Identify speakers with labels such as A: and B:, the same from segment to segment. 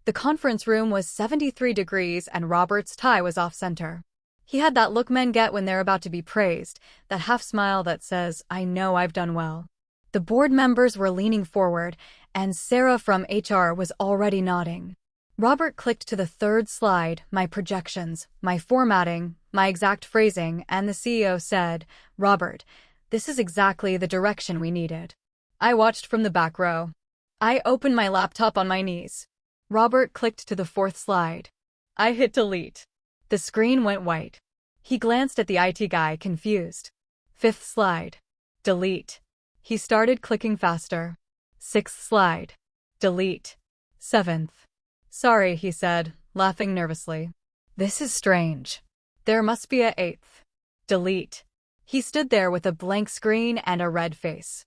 A: The conference room was 73 degrees and Robert's tie was off-center. He had that look men get when they're about to be praised, that half-smile that says, "I know I've done well." The board members were leaning forward, and Sarah from HR was already nodding. Robert clicked to the third slide, my projections, my formatting, my exact phrasing, and the CEO said, "Robert, this is exactly the direction we needed." I watched from the back row. I opened my laptop on my knees. Robert clicked to the fourth slide. I hit delete. The screen went white. He glanced at the IT guy, confused. Fifth slide. Delete. He started clicking faster. Sixth slide. Delete. Seventh. "Sorry," he said, laughing nervously. "This is strange. There must be a eighth." Delete. He stood there with a blank screen and a red face.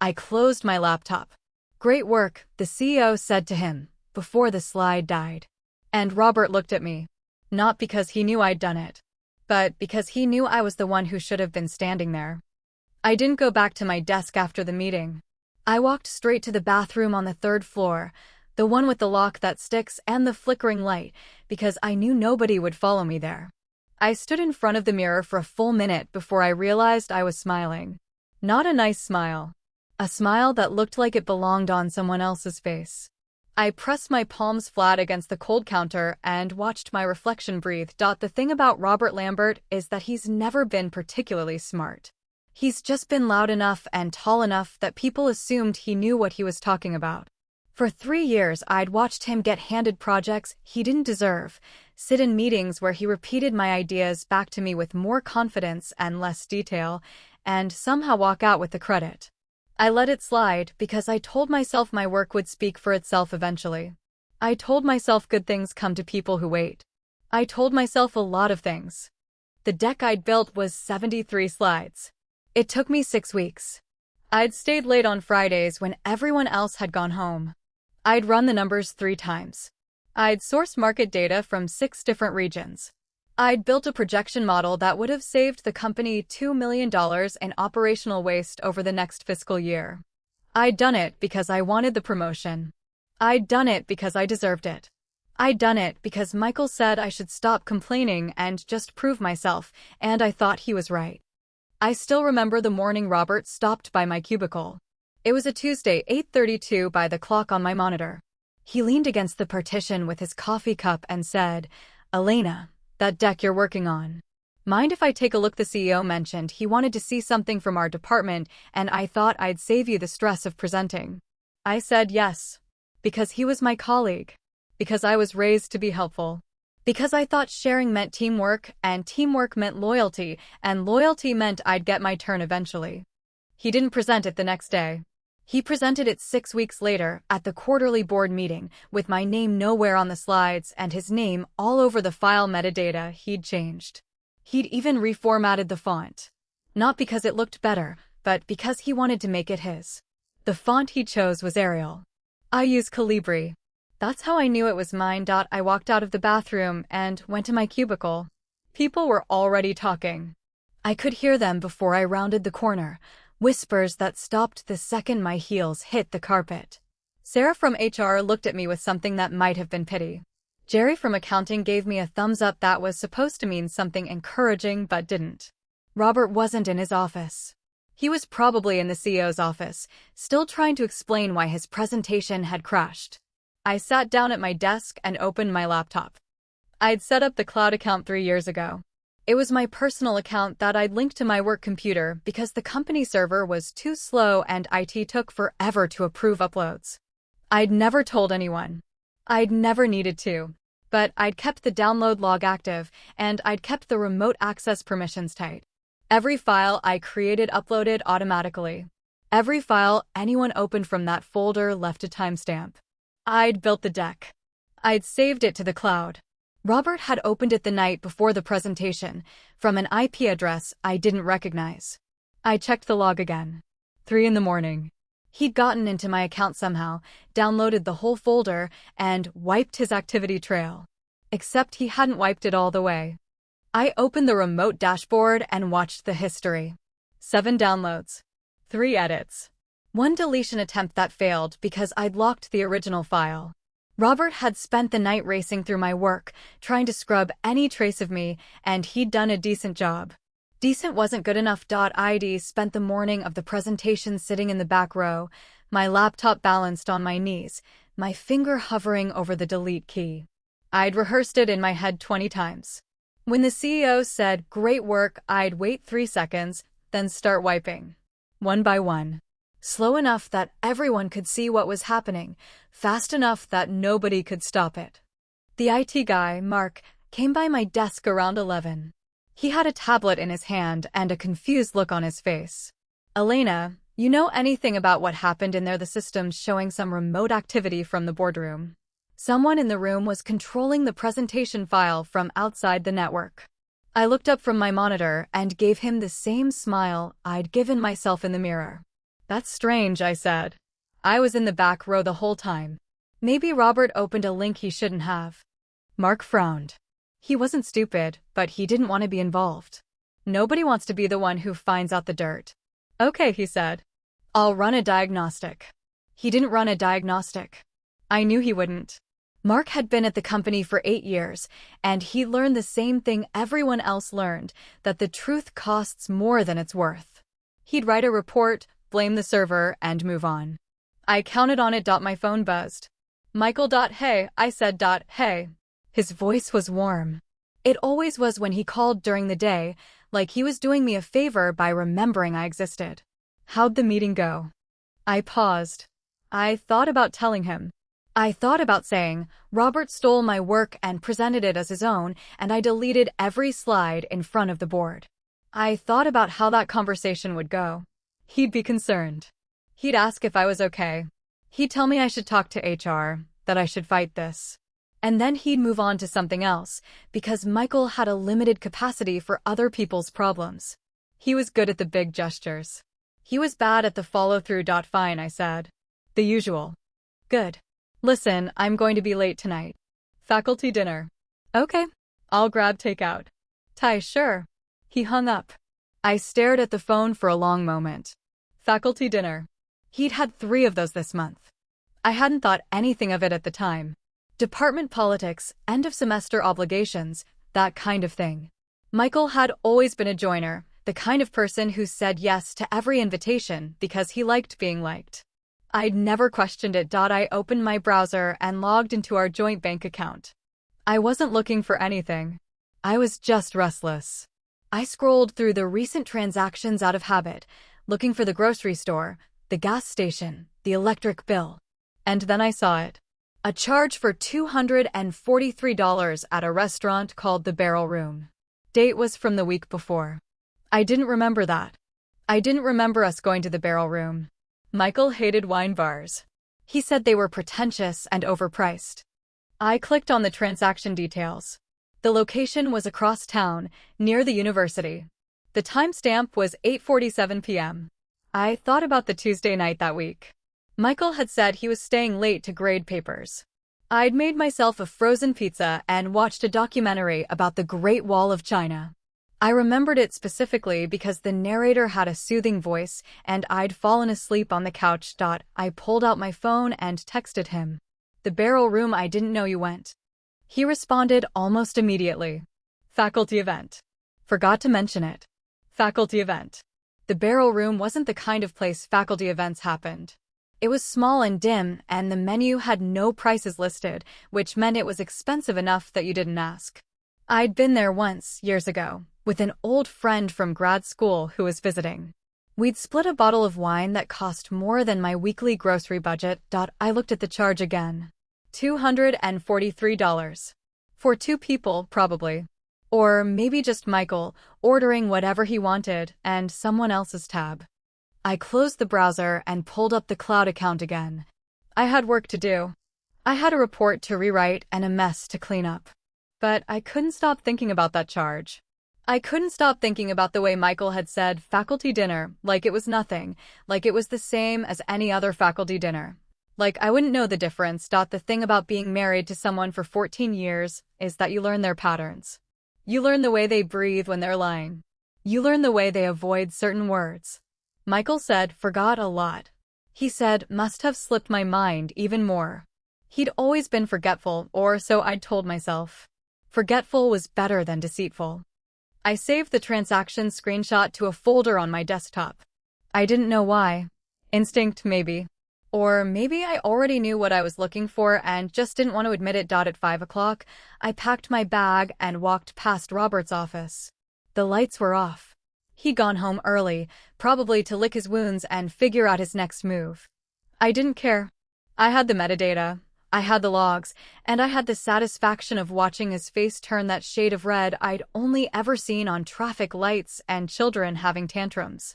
A: I closed my laptop. "Great work," the CEO said to him, before the slide died. And Robert looked at me. Not because he knew I'd done it, but because he knew I was the one who should have been standing there. I didn't go back to my desk after the meeting. I walked straight to the bathroom on the third floor, the one with the lock that sticks and the flickering light, because I knew nobody would follow me there. I stood in front of the mirror for a full minute before I realized I was smiling. Not a nice smile. A smile that looked like it belonged on someone else's face. I pressed my palms flat against the cold counter and watched my reflection breathe. The thing about Robert Lambert is that he's never been particularly smart. He's just been loud enough and tall enough that people assumed he knew what he was talking about. For 3 years, I'd watched him get handed projects he didn't deserve, sit in meetings where he repeated my ideas back to me with more confidence and less detail, and somehow walk out with the credit. I let it slide because I told myself my work would speak for itself eventually. I told myself good things come to people who wait. I told myself a lot of things. The deck I'd built was 73 slides. It took me 6 weeks. I'd stayed late on Fridays when everyone else had gone home. I'd run the numbers 3 times. I'd sourced market data from 6 different regions. I'd built a projection model that would have saved the company $2 million in operational waste over the next fiscal year. I'd done it because I wanted the promotion. I'd done it because I deserved it. I'd done it because Michael said I should stop complaining and just prove myself, and I thought he was right. I still remember the morning Robert stopped by my cubicle. It was a Tuesday, 8:32 by the clock on my monitor. He leaned against the partition with his coffee cup and said, "Elena, that deck you're working on. Mind if I take a look?" The CEO mentioned he wanted to see something from our department, and I thought I'd save you the stress of presenting. I said yes. Because he was my colleague. Because I was raised to be helpful. Because I thought sharing meant teamwork, and teamwork meant loyalty, and loyalty meant I'd get my turn eventually. He didn't present it the next day. He presented it 6 weeks later at the quarterly board meeting, with my name nowhere on the slides and his name all over the file metadata he'd changed. He'd even reformatted the font. Not because it looked better, but because he wanted to make it his. The font he chose was Arial. I use Calibri. That's how I knew it was mine. I walked out of the bathroom and went to my cubicle. People were already talking. I could hear them before I rounded the corner. Whispers that stopped the second my heels hit the carpet. Sarah from HR looked at me with something that might have been pity. Jerry from accounting gave me a thumbs up that was supposed to mean something encouraging but didn't. Robert wasn't in his office. He was probably in the CEO's office, still trying to explain why his presentation had crashed. I sat down at my desk and opened my laptop. I'd set up the cloud account 3 years ago. It was my personal account that I'd linked to my work computer because the company server was too slow and IT took forever to approve uploads. I'd never told anyone. I'd never needed to. But I'd kept the download log active, and I'd kept the remote access permissions tight. Every file I created uploaded automatically. Every file anyone opened from that folder left a timestamp. I'd built the deck. I'd saved it to the cloud. Robert had opened it the night before the presentation, from an IP address I didn't recognize. I checked the log again. 3 in the morning. He'd gotten into my account somehow, downloaded the whole folder, and wiped his activity trail. Except he hadn't wiped it all the way. I opened the remote dashboard and watched the history. 7 downloads. 3 edits. 1 deletion attempt that failed because I'd locked the original file. Robert had spent the night racing through my work, trying to scrub any trace of me, and he'd done a decent job. Decent wasn't good enough. I'd spent the morning of the presentation sitting in the back row, my laptop balanced on my knees, my finger hovering over the delete key. I'd rehearsed it in my head 20 times. When the CEO said, "Great work," I'd wait 3 seconds, then start wiping. One by one. Slow enough that everyone could see what was happening, fast enough that nobody could stop it. The IT guy, Mark, came by my desk around 11. He had a tablet in his hand and a confused look on his face. "Elena, you know anything about what happened in there?" The system's showing some remote activity from the boardroom. Someone in the room was controlling the presentation file from outside the network. I looked up from my monitor and gave him the same smile I'd given myself in the mirror. "That's strange," I said. I was in the back row the whole time. Maybe Robert opened a link he shouldn't have. Mark frowned. He wasn't stupid, but he didn't want to be involved. Nobody wants to be the one who finds out the dirt. "Okay," he said. "I'll run a diagnostic." He didn't run a diagnostic. I knew he wouldn't. Mark had been at the company for 8 years, and he learned the same thing everyone else learned, that the truth costs more than it's worth. He'd write a report, blame the server, and move on. I counted on it. My phone buzzed. "Michael. Hey," I said. "Hey." His voice was warm. It always was when he called during the day, like he was doing me a favor by remembering I existed. "How'd the meeting go?" I paused. I thought about telling him. I thought about saying, "Robert stole my work and presented it as his own, and I deleted every slide in front of the board." I thought about how that conversation would go. He'd be concerned. He'd ask if I was okay. He'd tell me I should talk to HR, that I should fight this. And then he'd move on to something else, because Michael had a limited capacity for other people's problems. He was good at the big gestures. He was bad at the follow-through. "Fine," I said. "The usual." "Good. Listen, I'm going to be late tonight. Faculty dinner." "Okay. I'll grab takeout." "Ty, sure." He hung up. I stared at the phone for a long moment. Faculty dinner. He'd had 3 of those this month. I hadn't thought anything of it at the time. Department politics, end-of-semester obligations, that kind of thing. Michael had always been a joiner, the kind of person who said yes to every invitation because he liked being liked. I'd never questioned it. I opened my browser and logged into our joint bank account. I wasn't looking for anything. I was just restless. I scrolled through the recent transactions out of habit, looking for the grocery store, the gas station, the electric bill. And then I saw it. A charge for $243 at a restaurant called the Barrel Room. Date was from the week before. I didn't remember that. I didn't remember us going to the Barrel Room. Michael hated wine bars. He said they were pretentious and overpriced. I clicked on the transaction details. The location was across town, near the university. The timestamp was 8:47 p.m. I thought about the Tuesday night that week. Michael had said he was staying late to grade papers. I'd made myself a frozen pizza and watched a documentary about the Great Wall of China. I remembered it specifically because the narrator had a soothing voice, and I'd fallen asleep on the couch. I pulled out my phone and texted him. "The Barrel Room, I didn't know you went." He responded almost immediately. "Faculty event. Forgot to mention it. Faculty event." The Barrel Room wasn't the kind of place faculty events happened. It was small and dim, and the menu had no prices listed, which meant it was expensive enough that you didn't ask. I'd been there once, years ago, with an old friend from grad school who was visiting. We'd split a bottle of wine that cost more than my weekly grocery budget. I looked at the charge again. $243. For 2 people, probably. Or maybe just Michael, ordering whatever he wanted, and someone else's tab. I closed the browser and pulled up the cloud account again. I had work to do. I had a report to rewrite and a mess to clean up. But I couldn't stop thinking about that charge. I couldn't stop thinking about the way Michael had said faculty dinner, like it was nothing, like it was the same as any other faculty dinner. Like I wouldn't know the difference. The thing about being married to someone for 14 years is that you learn their patterns. You learn the way they breathe when they're lying. You learn the way they avoid certain words. Michael said, "Forgot a lot." He said, "Must have slipped my mind even more." He'd always been forgetful, or so I'd told myself. Forgetful was better than deceitful. I saved the transaction screenshot to a folder on my desktop. I didn't know why. Instinct, maybe. Or maybe I already knew what I was looking for and just didn't want to admit it. At 5 o'clock, I packed my bag and walked past Robert's office. The lights were off. He'd gone home early, probably to lick his wounds and figure out his next move. I didn't care. I had the metadata, I had the logs, and I had the satisfaction of watching his face turn that shade of red I'd only ever seen on traffic lights and children having tantrums.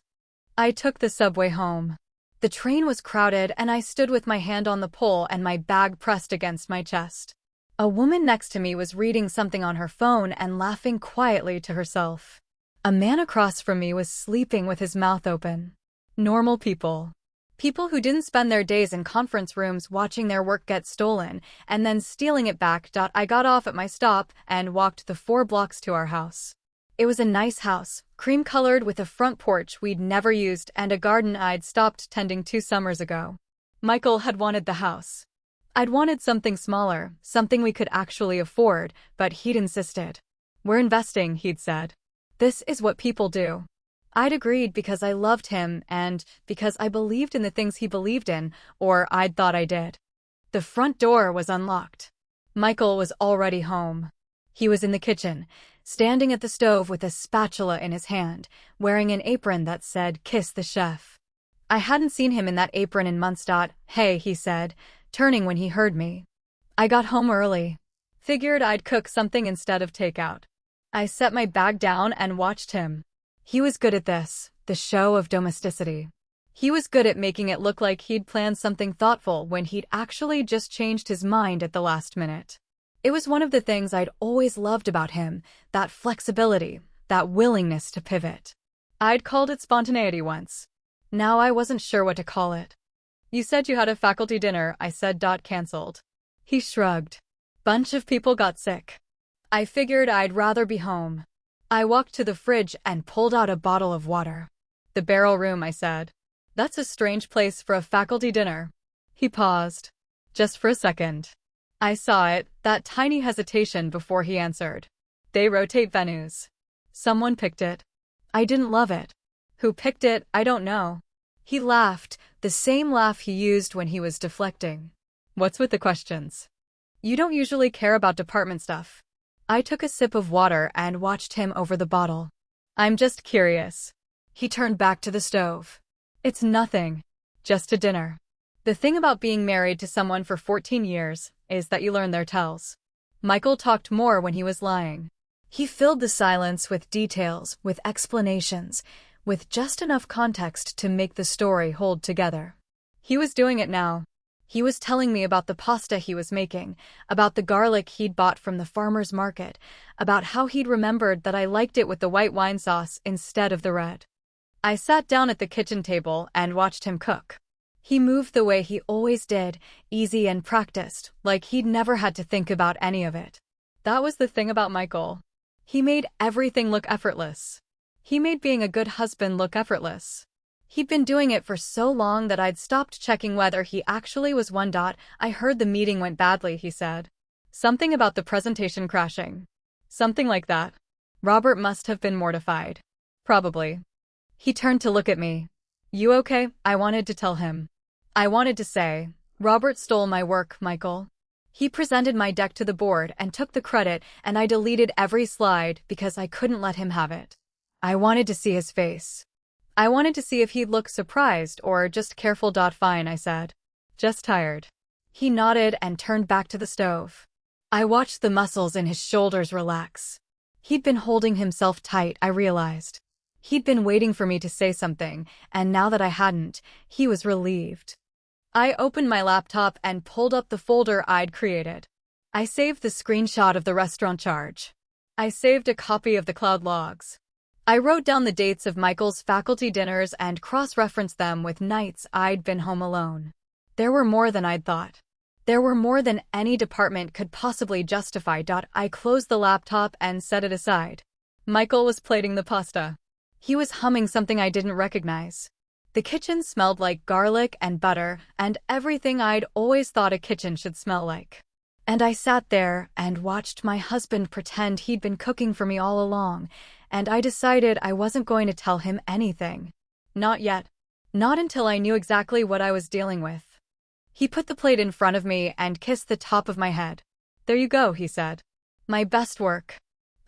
A: I took the subway home. The train was crowded and I stood with my hand on the pole and my bag pressed against my chest. A woman next to me was reading something on her phone and laughing quietly to herself. A man across from me was sleeping with his mouth open. Normal people. People who didn't spend their days in conference rooms watching their work get stolen and then stealing it back. I got off at my stop and walked the 4 blocks to our house. It was a nice house, cream-colored with a front porch we'd never used and a garden I'd stopped tending 2 summers ago. Michael had wanted the house. I'd wanted something smaller, something we could actually afford, but he'd insisted. "We're investing," he'd said. "This is what people do." I'd agreed because I loved him and because I believed in the things he believed in, or I'd thought I did. The front door was unlocked. Michael was already home. He was in the kitchen, standing at the stove with a spatula in his hand, wearing an apron that said, "Kiss the chef." I hadn't seen him in that apron in months. "Hey," he said, turning when he heard me. I got home early. Figured I'd cook something instead of takeout. I set my bag down and watched him. He was good at this, the show of domesticity. He was good at making it look like he'd planned something thoughtful when he'd actually just changed his mind at the last minute. It was one of the things I'd always loved about him, that flexibility, that willingness to pivot. I'd called it spontaneity once. Now I wasn't sure what to call it. "You said you had a faculty dinner," I said. "Cancelled." He shrugged. "Bunch of people got sick. I figured I'd rather be home." I walked to the fridge and pulled out a bottle of water. "The barrel room," I said. "That's a strange place for a faculty dinner." He paused. Just for a second. I saw it, that tiny hesitation before he answered. "They rotate venues. Someone picked it." I didn't love it. Who picked it, I don't know. He laughed, the same laugh he used when he was deflecting. "What's with the questions? You don't usually care about department stuff." I took a sip of water and watched him over the bottle. "I'm just curious." He turned back to the stove. "It's nothing. Just a dinner." The thing about being married to someone for 14 years is that you learn their tells. Michael talked more when he was lying. He filled the silence with details, with explanations, with just enough context to make the story hold together. He was doing it now. He was telling me about the pasta he was making, about the garlic he'd bought from the farmer's market, about how he'd remembered that I liked it with the white wine sauce instead of the red. I sat down at the kitchen table and watched him cook. He moved the way he always did, easy and practiced, like he'd never had to think about any of it. That was the thing about Michael. He made everything look effortless. He made being a good husband look effortless. He'd been doing it for so long that I'd stopped checking whether he actually was one. "I heard the meeting went badly," he said. "Something about the presentation crashing." Something like that. Robert must have been mortified. Probably. He turned to look at me. "You okay?" I wanted to tell him. I wanted to say, "Robert stole my work, Michael." He presented my deck to the board and took the credit, and I deleted every slide because I couldn't let him have it. I wanted to see his face. I wanted to see if he'd look surprised or just careful. "Fine," I said. "Just tired." He nodded and turned back to the stove. I watched the muscles in his shoulders relax. He'd been holding himself tight, I realized. He'd been waiting for me to say something, and now that I hadn't, he was relieved. I opened my laptop and pulled up the folder I'd created. I saved the screenshot of the restaurant charge. I saved a copy of the cloud logs. I wrote down the dates of Michael's faculty dinners and cross-referenced them with nights I'd been home alone. There were more than I'd thought. There were more than any department could possibly justify. I closed the laptop and set it aside. Michael was plating the pasta. He was humming something I didn't recognize. The kitchen smelled like garlic and butter and everything I'd always thought a kitchen should smell like. And I sat there and watched my husband pretend he'd been cooking for me all along, and I decided I wasn't going to tell him anything. Not yet. Not until I knew exactly what I was dealing with. He put the plate in front of me and kissed the top of my head. "There you go," he said. "My best work."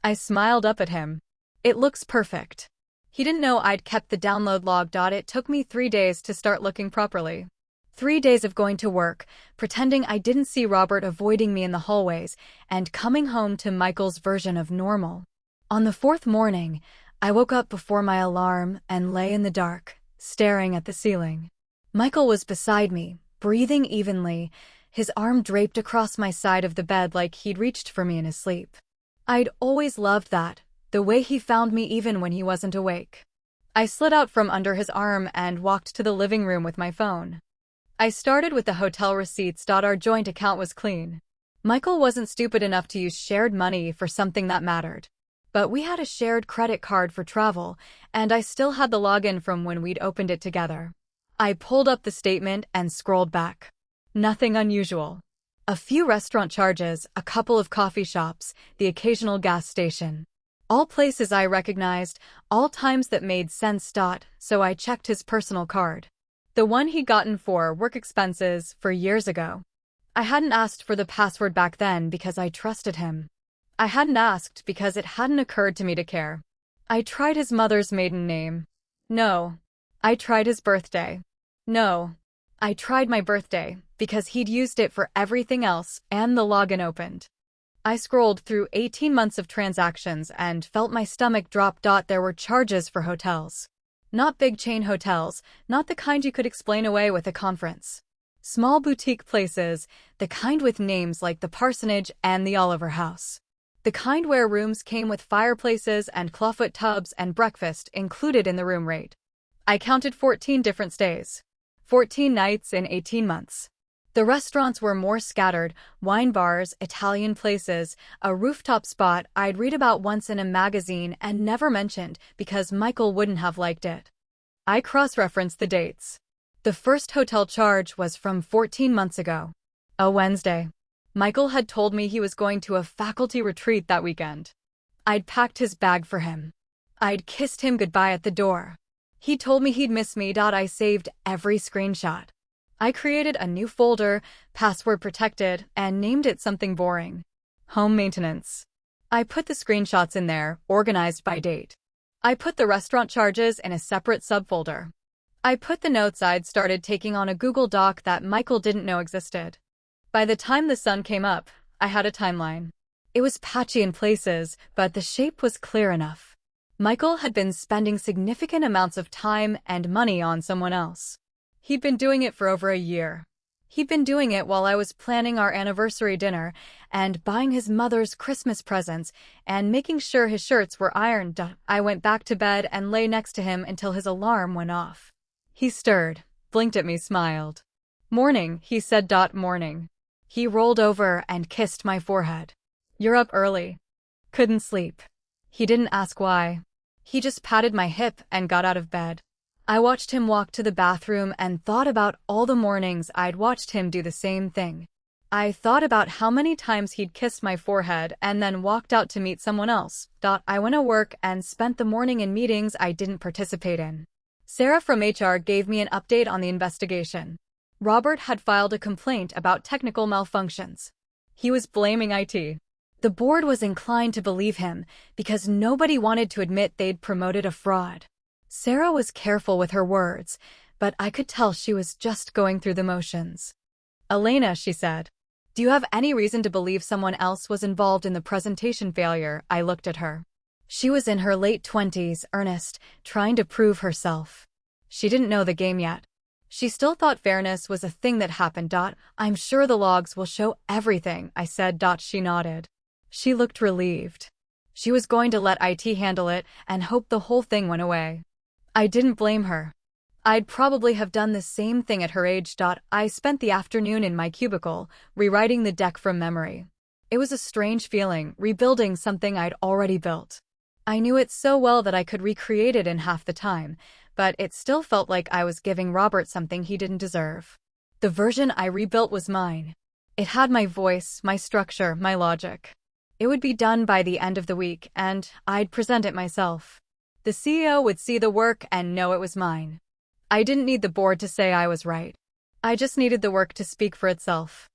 A: I smiled up at him. "It looks perfect." He didn't know I'd kept the download log. It took me 3 days to start looking properly. 3 days of going to work, pretending I didn't see Robert avoiding me in the hallways, and coming home to Michael's version of normal. On the 4th morning, I woke up before my alarm and lay in the dark, staring at the ceiling. Michael was beside me, breathing evenly, his arm draped across my side of the bed like he'd reached for me in his sleep. I'd always loved that, the way he found me even when he wasn't awake. I slid out from under his arm and walked to the living room with my phone. I started with the hotel receipts. Our joint account was clean. Michael wasn't stupid enough to use shared money for something that mattered. But we had a shared credit card for travel, and I still had the login from when we'd opened it together. I pulled up the statement and scrolled back. Nothing unusual. A few restaurant charges, a couple of coffee shops, the occasional gas station. All places I recognized, all times that made sense. So I checked his personal card. The one he'd gotten for work expenses for years ago. I hadn't asked for the password back then because I trusted him. I hadn't asked because it hadn't occurred to me to care. I tried his mother's maiden name. No. I tried his birthday. No. I tried my birthday because he'd used it for everything else, and the login opened. I scrolled through 18 months of transactions and felt my stomach drop. There were charges for hotels. Not big chain hotels, not the kind you could explain away with a conference. Small boutique places, the kind with names like the Parsonage and the Oliver House. The kind where rooms came with fireplaces and clawfoot tubs and breakfast included in the room rate. I counted 14 different stays. 14 nights in 18 months. The restaurants were more scattered, wine bars, Italian places, a rooftop spot I'd read about once in a magazine and never mentioned because Michael wouldn't have liked it. I cross-referenced the dates. The first hotel charge was from 14 months ago. A Wednesday. Michael had told me he was going to a faculty retreat that weekend. I'd packed his bag for him. I'd kissed him goodbye at the door. He told me he'd miss me. I saved every screenshot. I created a new folder, password protected, and named it something boring. Home maintenance. I put the screenshots in there, organized by date. I put the restaurant charges in a separate subfolder. I put the notes I'd started taking on a Google Doc that Michael didn't know existed. By the time the sun came up, I had a timeline. It was patchy in places, but the shape was clear enough. Michael had been spending significant amounts of time and money on someone else. He'd been doing it for over a year. He'd been doing it while I was planning our anniversary dinner and buying his mother's Christmas presents and making sure his shirts were ironed. I went back to bed and lay next to him until his alarm went off. He stirred, blinked at me, smiled. "Morning," he said. "Morning." He rolled over and kissed my forehead. "You're up early." Couldn't sleep. He didn't ask why. He just patted my hip and got out of bed. I watched him walk to the bathroom and thought about all the mornings I'd watched him do the same thing. I thought about how many times he'd kissed my forehead and then walked out to meet someone else. I went to work and spent the morning in meetings I didn't participate in. Sarah from HR gave me an update on the investigation. Robert had filed a complaint about technical malfunctions. He was blaming IT. The board was inclined to believe him because nobody wanted to admit they'd promoted a fraud. Sarah was careful with her words, but I could tell she was just going through the motions. "Elena," she said, "do you have any reason to believe someone else was involved in the presentation failure?" I looked at her. She was in her late 20s, earnest, trying to prove herself. She didn't know the game yet. She still thought fairness was a thing that happened. "I'm sure the logs will show everything," I said. She nodded. She looked relieved. She was going to let IT handle it and hope the whole thing went away. I didn't blame her. I'd probably have done the same thing at her age. I spent the afternoon in my cubicle, rewriting the deck from memory. It was a strange feeling, rebuilding something I'd already built. I knew it so well that I could recreate it in half the time, but it still felt like I was giving Robert something he didn't deserve. The version I rebuilt was mine. It had my voice, my structure, my logic. It would be done by the end of the week, and I'd present it myself. The CEO would see the work and know it was mine. I didn't need the board to say I was right. I just needed the work to speak for itself.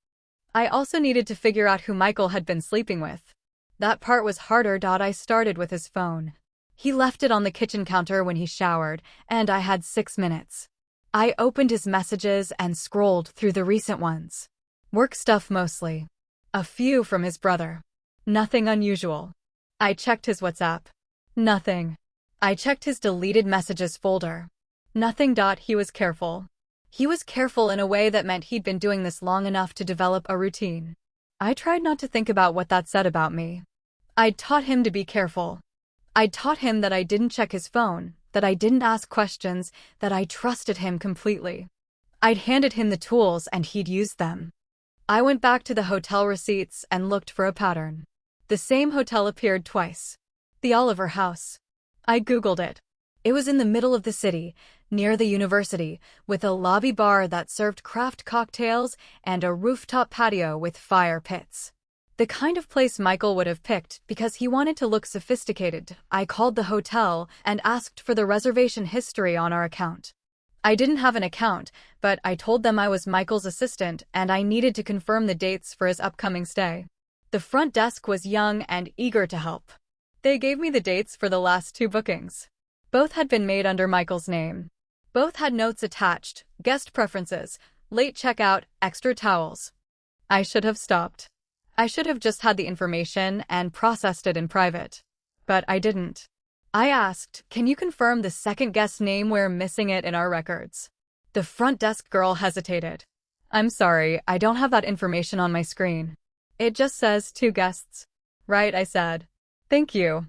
A: I also needed to figure out who Michael had been sleeping with. That part was harder. I started with his phone. He left it on the kitchen counter when he showered, and I had 6 minutes. I opened his messages and scrolled through the recent ones. Work stuff mostly. A few from his brother. Nothing unusual. I checked his WhatsApp. Nothing. I checked his deleted messages folder. Nothing. He was careful. He was careful in a way that meant he'd been doing this long enough to develop a routine. I tried not to think about what that said about me. I'd taught him to be careful. I'd taught him that I didn't check his phone, that I didn't ask questions, that I trusted him completely. I'd handed him the tools and he'd used them. I went back to the hotel receipts and looked for a pattern. The same hotel appeared twice. The Oliver House. I Googled it. It was in the middle of the city, near the university, with a lobby bar that served craft cocktails and a rooftop patio with fire pits. The kind of place Michael would have picked because he wanted to look sophisticated. I called the hotel and asked for the reservation history on our account. I didn't have an account, but I told them I was Michael's assistant and I needed to confirm the dates for his upcoming stay. The front desk was young and eager to help. They gave me the dates for the last 2 bookings. Both had been made under Michael's name. Both had notes attached, guest preferences, late checkout, extra towels. I should have stopped. I should have just had the information and processed it in private. But I didn't. I asked, "Can you confirm the second guest's name? We're missing it in our records." The front desk girl hesitated. "I'm sorry, I don't have that information on my screen. It just says 2 guests." "Right," I said. "Thank you."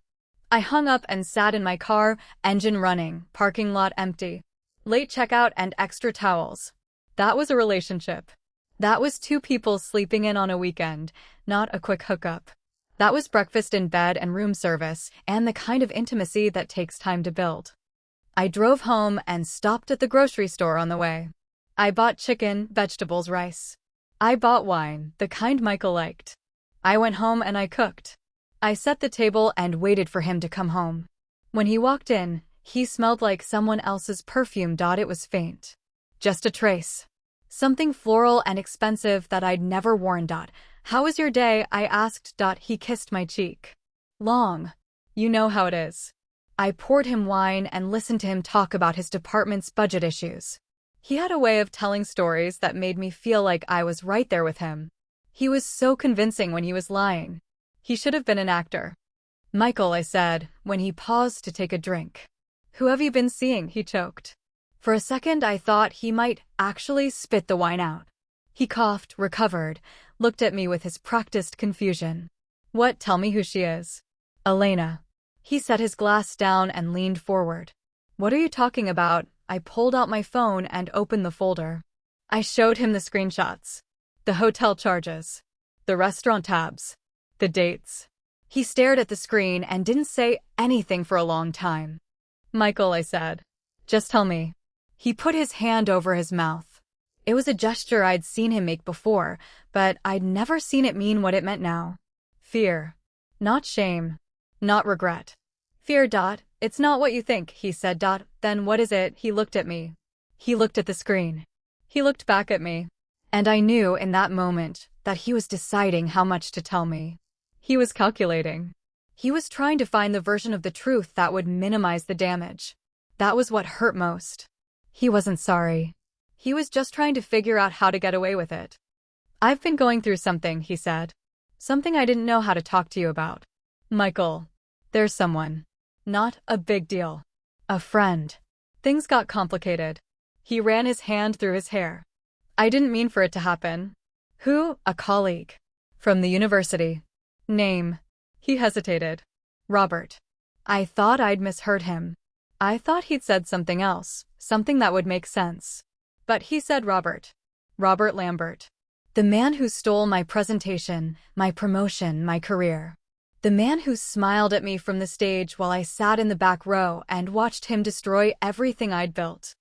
A: I hung up and sat in my car, engine running, parking lot empty. Late checkout and extra towels. That was a relationship. That was 2 people sleeping in on a weekend, not a quick hookup. That was breakfast in bed and room service, and the kind of intimacy that takes time to build. I drove home and stopped at the grocery store on the way. I bought chicken, vegetables, rice. I bought wine, the kind Michael liked. I went home and I cooked. I set the table and waited for him to come home. When he walked in, he smelled like someone else's perfume. It was faint. Just a trace. Something floral and expensive that I'd never worn. "How was your day?" I asked. He kissed my cheek. "Long. You know how it is." I poured him wine and listened to him talk about his department's budget issues. He had a way of telling stories that made me feel like I was right there with him. He was so convincing when he was lying. He should have been an actor. "Michael," I said, when he paused to take a drink. "Who have you been seeing?" He choked. For a second I thought he might actually spit the wine out. He coughed, recovered, looked at me with his practiced confusion. "What? Tell me who she is." "Elena." He set his glass down and leaned forward. "What are you talking about?" I pulled out my phone and opened the folder. I showed him the screenshots. The hotel charges. The restaurant tabs. The dates. He stared at the screen and didn't say anything for a long time. "Michael," I said. "Just tell me." He put his hand over his mouth. It was a gesture I'd seen him make before, but I'd never seen it mean what it meant now. Fear. Not shame. Not regret. "Fear. It's not what you think," he said. "Then what is it?" He looked at me. He looked at the screen. He looked back at me. And I knew in that moment that he was deciding how much to tell me. He was calculating. He was trying to find the version of the truth that would minimize the damage. That was what hurt most. He wasn't sorry. He was just trying to figure out how to get away with it. "I've been going through something," he said. "Something I didn't know how to talk to you about. Michael. There's someone. Not a big deal. A friend. Things got complicated." He ran his hand through his hair. "I didn't mean for it to happen." "Who?" "A colleague. From the university." "Name?" He hesitated. "Robert." I thought I'd misheard him. I thought he'd said something else, something that would make sense. But he said Robert. Robert Lambert. The man who stole my presentation, my promotion, my career. The man who smiled at me from the stage while I sat in the back row and watched him destroy everything I'd built.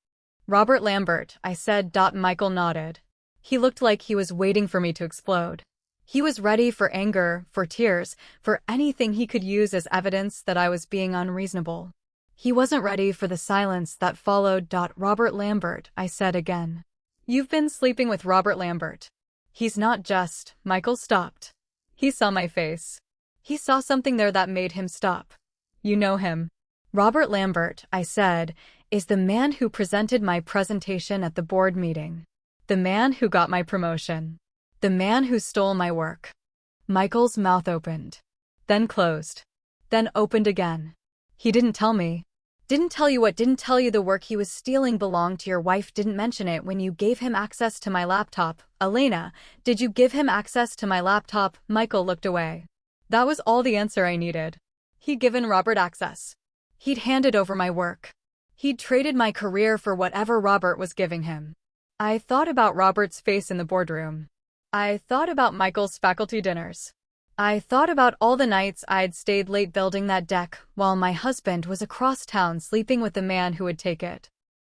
A: Robert Lambert, I said. Michael nodded. He looked like he was waiting for me to explode. He was ready for anger, for tears, for anything he could use as evidence that I was being unreasonable. He wasn't ready for the silence that followed. Robert Lambert, I said again. You've been sleeping with Robert Lambert. He's not just. Michael stopped. He saw my face. He saw something there that made him stop. You know him. Robert Lambert, I said, is the man who presented my presentation at the board meeting. The man who got my promotion. The man who stole my work. Michael's mouth opened. Then closed. Then opened again. He didn't tell me. Didn't tell you what? Didn't tell you the work he was stealing belonged to your wife? Didn't mention it when you gave him access to my laptop? Elena, did you give him access to my laptop? Michael looked away. That was all the answer I needed. He'd given Robert access. He'd handed over my work. He'd traded my career for whatever Robert was giving him. I thought about Robert's face in the boardroom. I thought about Michael's faculty dinners. I thought about all the nights I'd stayed late building that deck while my husband was across town sleeping with the man who would take it.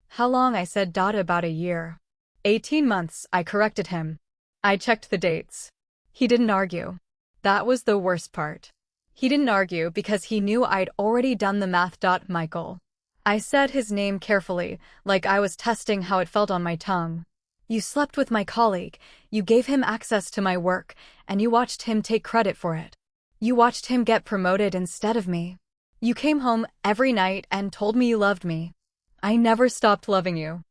A: How long? I said. About a year. 18 months, I corrected him. I checked the dates. He didn't argue. That was the worst part. He didn't argue because he knew I'd already done the math. Michael. I said his name carefully, like I was testing how it felt on my tongue. You slept with my colleague, you gave him access to my work, and you watched him take credit for it. You watched him get promoted instead of me. You came home every night and told me you loved me. I never stopped loving you.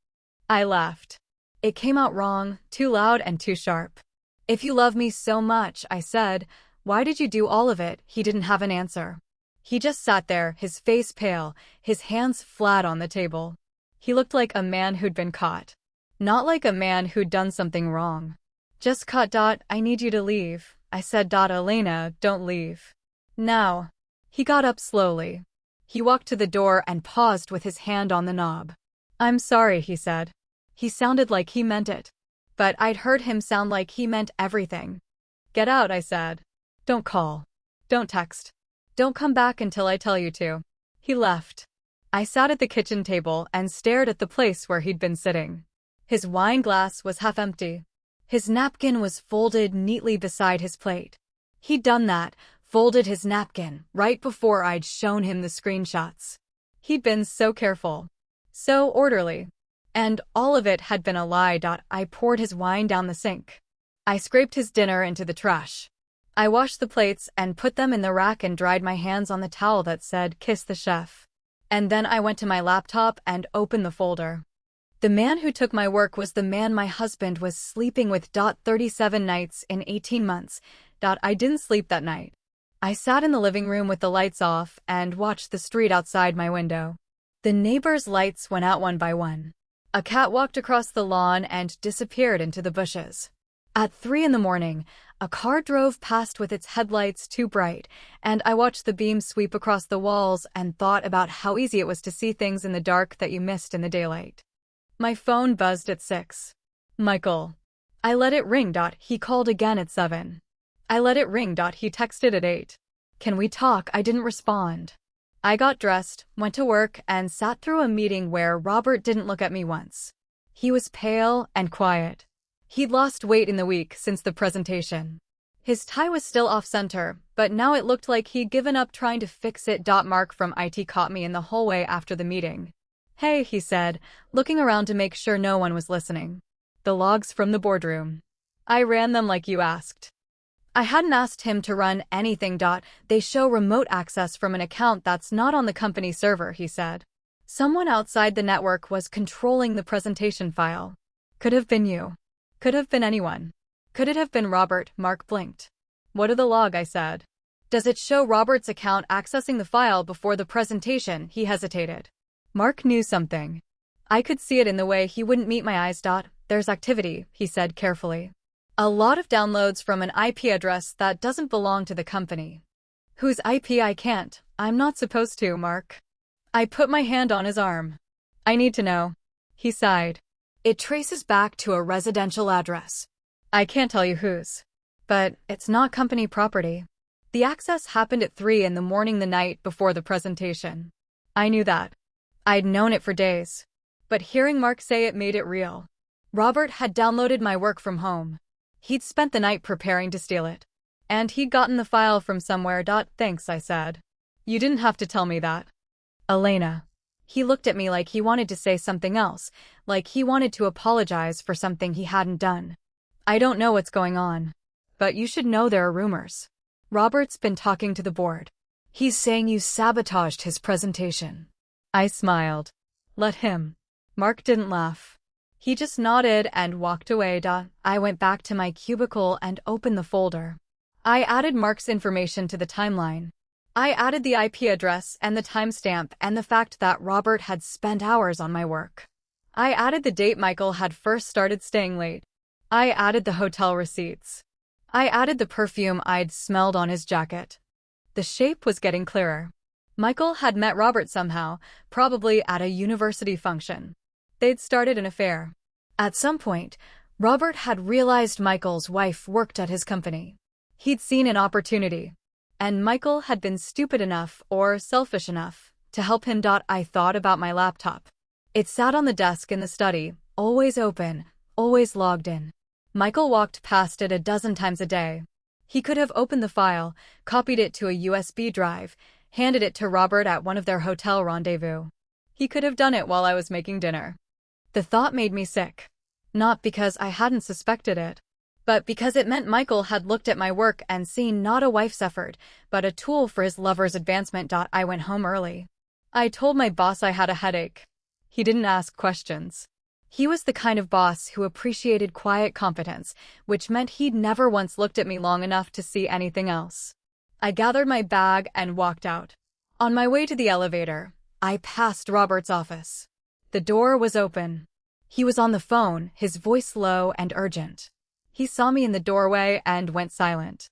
A: I laughed. It came out wrong, too loud and too sharp. If you love me so much, I said, why did you do all of it? He didn't have an answer. He just sat there, his face pale, his hands flat on the table. He looked like a man who'd been caught. Not like a man who'd done something wrong. Just caught. I need you to leave, I said. Elena, don't leave. Now. He got up slowly. He walked to the door and paused with his hand on the knob. I'm sorry, he said. He sounded like he meant it. But I'd heard him sound like he meant everything. Get out, I said. Don't call. Don't text. Don't come back until I tell you to. He left. I sat at the kitchen table and stared at the place where he'd been sitting. His wine glass was half empty. His napkin was folded neatly beside his plate. He'd done that, folded his napkin, right before I'd shown him the screenshots. He'd been so careful. So orderly. And all of it had been a lie. I poured his wine down the sink. I scraped his dinner into the trash. I washed the plates and put them in the rack and dried my hands on the towel that said, "Kiss the chef." And then I went to my laptop and opened the folder. The man who took my work was the man my husband was sleeping with. 37 nights in 18 months. I didn't sleep that night. I sat in the living room with the lights off and watched the street outside my window. The neighbors' lights went out one by one. A cat walked across the lawn and disappeared into the bushes. At 3 a.m, a car drove past with its headlights too bright, and I watched the beam sweep across the walls and thought about how easy it was to see things in the dark that you missed in the daylight. My phone buzzed at 6. Michael. I let it ring. He called again at 7. I let it ring. He texted at 8. Can we talk? I didn't respond. I got dressed, went to work, and sat through a meeting where Robert didn't look at me once. He was pale and quiet. He'd lost weight in the week since the presentation. His tie was still off-center, but now it looked like he'd given up trying to fix it. Mark from IT caught me in the hallway after the meeting. Hey, he said, looking around to make sure no one was listening. The logs from the boardroom. I ran them like you asked. I hadn't asked him to run anything. They show remote access from an account that's not on the company server, he said. Someone outside the network was controlling the presentation file. Could have been you. Could have been anyone. Could it have been Robert? Mark blinked. What are the log? I said. Does it show Robert's account accessing the file before the presentation? He hesitated. Mark knew something. I could see it in the way he wouldn't meet my eyes. There's activity, he said carefully. A lot of downloads from an IP address that doesn't belong to the company. Whose IP? I can't. I'm not supposed to, Mark. I put my hand on his arm. I need to know. He sighed. It traces back to a residential address. I can't tell you whose. But it's not company property. The access happened at 3 in the morning the night before the presentation. I knew that. I'd known it for days. But hearing Mark say it made it real. Robert had downloaded my work from home. He'd spent the night preparing to steal it. And he'd gotten the file from somewhere. Thanks, I said. You didn't have to tell me that. Elena. He looked at me like he wanted to say something else, like he wanted to apologize for something he hadn't done. I don't know what's going on. But you should know there are rumors. Robert's been talking to the board. He's saying you sabotaged his presentation. I smiled. Let him. Mark didn't laugh. He just nodded and walked away. I went back to my cubicle and opened the folder. I added Mark's information to the timeline. I added the IP address and the timestamp and the fact that Robert had spent hours on my work. I added the date Michael had first started staying late. I added the hotel receipts. I added the perfume I'd smelled on his jacket. The shape was getting clearer. Michael had met Robert somehow, probably at a university function. They'd started an affair. At some point, Robert had realized Michael's wife worked at his company. He'd seen an opportunity. And Michael had been stupid enough or selfish enough to help him. I thought about my laptop. It sat on the desk in the study, always open, always logged in. Michael walked past it a dozen times a day. He could have opened the file, copied it to a USB drive, handed it to Robert at one of their hotel rendezvous. He could have done it while I was making dinner. The thought made me sick. Not because I hadn't suspected it, but because it meant Michael had looked at my work and seen not a wife's effort, but a tool for his lover's advancement. I went home early. I told my boss I had a headache. He didn't ask questions. He was the kind of boss who appreciated quiet competence, which meant he'd never once looked at me long enough to see anything else. I gathered my bag and walked out. On my way to the elevator, I passed Robert's office. The door was open. He was on the phone, his voice low and urgent. He saw me in the doorway and went silent.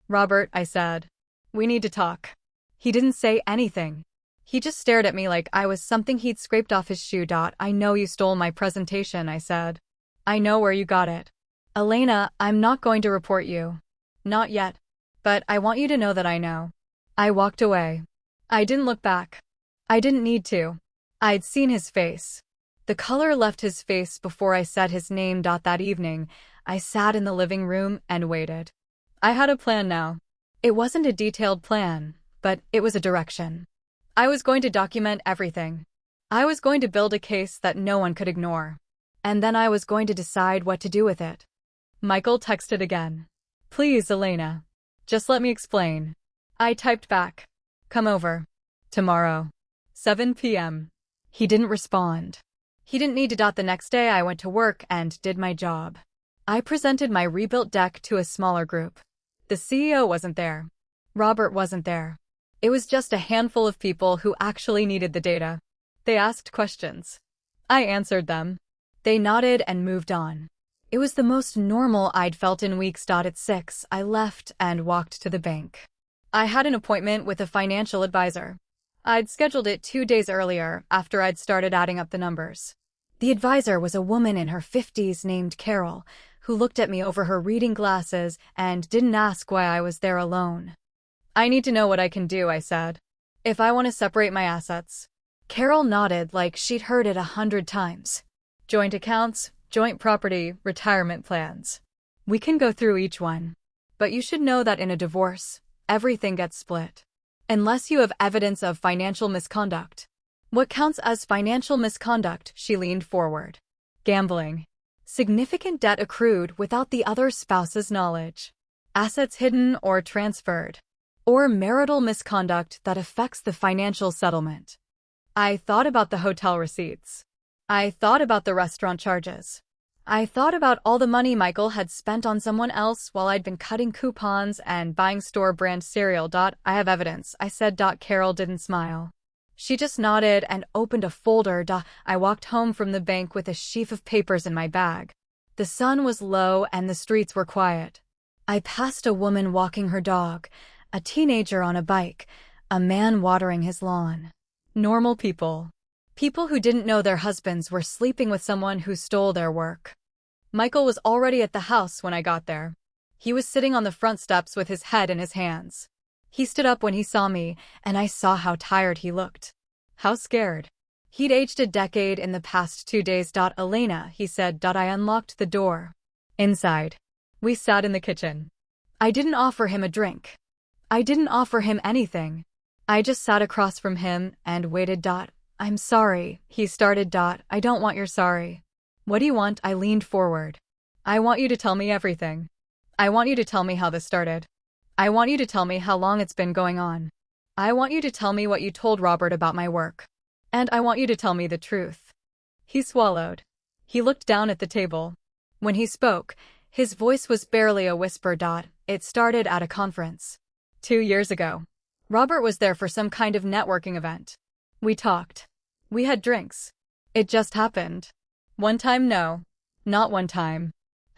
A: Robert, I said. We need to talk. He didn't say anything. He just stared at me like I was something he'd scraped off his shoe. I know you stole my presentation, I said. I know where you got it. Elena, I'm not going to report you. Not yet. But I want you to know that I know. I walked away. I didn't look back. I didn't need to. I'd seen his face. The color left his face before I said his name. That evening, I sat in the living room and waited. I had a plan now. It wasn't a detailed plan, but it was a direction. I was going to document everything. I was going to build a case that no one could ignore. And then I was going to decide what to do with it. Michael texted again. Please, Elena. Just let me explain. I typed back. Come over. Tomorrow. 7 p.m. He didn't respond. He didn't need to. The next day I went to work and did my job. I presented my rebuilt deck to a smaller group. The CEO wasn't there. Robert wasn't there. It was just a handful of people who actually needed the data. They asked questions. I answered them. They nodded and moved on. It was the most normal I'd felt in weeks. At 6, I left and walked to the bank. I had an appointment with a financial advisor. I'd scheduled it 2 days earlier after I'd started adding up the numbers. The advisor was a woman in her 50s named Carol, who looked at me over her reading glasses and didn't ask why I was there alone. I need to know what I can do, I said. If I want to separate my assets. Carol nodded like she'd heard it 100 times. Joint accounts, joint property, retirement plans. We can go through each one. But you should know that in a divorce, everything gets split. Unless you have evidence of financial misconduct. What counts as financial misconduct? She leaned forward. Gambling. Significant debt accrued without the other spouse's knowledge. Assets hidden or transferred. Or marital misconduct that affects the financial settlement. I thought about the hotel receipts. I thought about the restaurant charges. I thought about all the money Michael had spent on someone else while I'd been cutting coupons and buying store-brand cereal. I have evidence, I said. Carol didn't smile. She just nodded and opened a folder. I walked home from the bank with a sheaf of papers in my bag. The sun was low and the streets were quiet. I passed a woman walking her dog, a teenager on a bike, a man watering his lawn. Normal people. People who didn't know their husbands were sleeping with someone who stole their work. Michael was already at the house when I got there. He was sitting on the front steps with his head in his hands. He stood up when he saw me, and I saw how tired he looked. How scared. He'd aged a decade in the past 2 days. Elena, he said. I unlocked the door. Inside. We sat in the kitchen. I didn't offer him a drink. I didn't offer him anything. I just sat across from him and waited. I'm sorry, he started. I don't want your sorry. What do you want? I leaned forward. I want you to tell me everything. I want you to tell me how this started. I want you to tell me how long it's been going on. I want you to tell me what you told Robert about my work. And I want you to tell me the truth. He swallowed. He looked down at the table. When he spoke, his voice was barely a whisper. It started at a conference. 2 years ago. Robert was there for some kind of networking event. We talked. We had drinks. It just happened. One time, no. Not one time.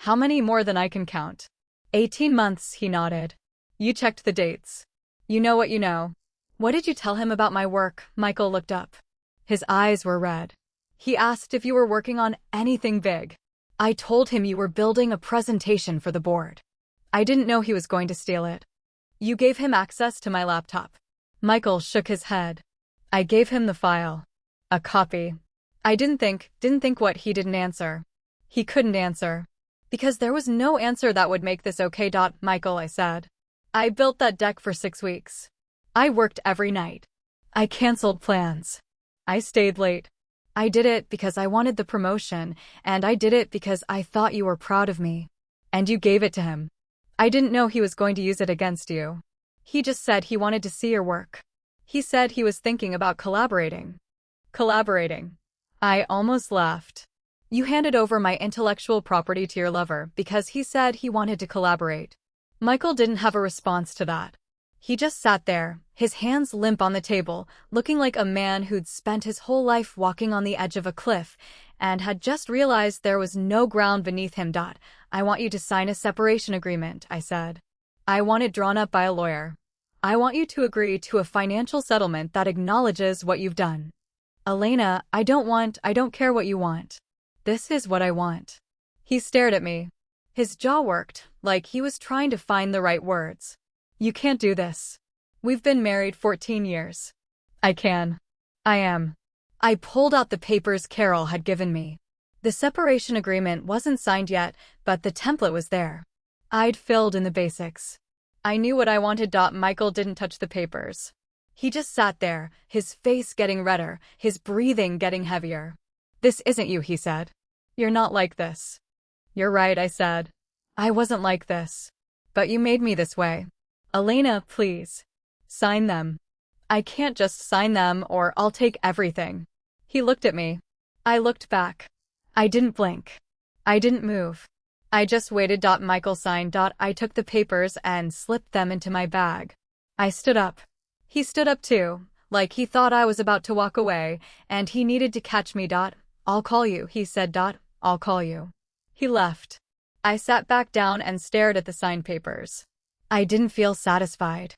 A: How many more than I can count? 18 months, he nodded. You checked the dates. You know what you know. What did you tell him about my work? Michael looked up. His eyes were red. He asked if you were working on anything big. I told him you were building a presentation for the board. I didn't know he was going to steal it. You gave him access to my laptop. Michael shook his head. I gave him the file. A copy. I didn't think what. He didn't answer. He couldn't answer. Because there was no answer that would make this okay. Michael, I said. I built that deck for 6 weeks. I worked every night. I canceled plans. I stayed late. I did it because I wanted the promotion, and I did it because I thought you were proud of me. And you gave it to him. I didn't know he was going to use it against you. He just said he wanted to see your work. He said he was thinking about collaborating. Collaborating. I almost laughed. You handed over my intellectual property to your lover because he said he wanted to collaborate. Michael didn't have a response to that. He just sat there, his hands limp on the table, looking like a man who'd spent his whole life walking on the edge of a cliff and had just realized there was no ground beneath him. I want you to sign a separation agreement, I said. I want it drawn up by a lawyer. I want you to agree to a financial settlement that acknowledges what you've done. Elena, I don't care what you want. This is what I want. He stared at me. His jaw worked, like he was trying to find the right words. You can't do this. We've been married 14 years. I am. I pulled out the papers Carol had given me. The separation agreement wasn't signed yet, but the template was there. I'd filled in the basics. I knew what I wanted. Michael didn't touch the papers. He just sat there, his face getting redder, his breathing getting heavier. This isn't you, he said. You're not like this. You're right, I said. I wasn't like this. But you made me this way. Elena, please. Sign them. I can't just sign them or I'll take everything. He looked at me. I looked back. I didn't blink. I didn't move. I just waited. Michael signed. I took the papers and slipped them into my bag. I stood up. He stood up too, like he thought I was about to walk away, and he needed to catch me. I'll call you, he said. I'll call you. He left. I sat back down and stared at the signed papers. I didn't feel satisfied.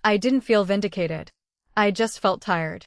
A: I didn't feel vindicated. I just felt tired.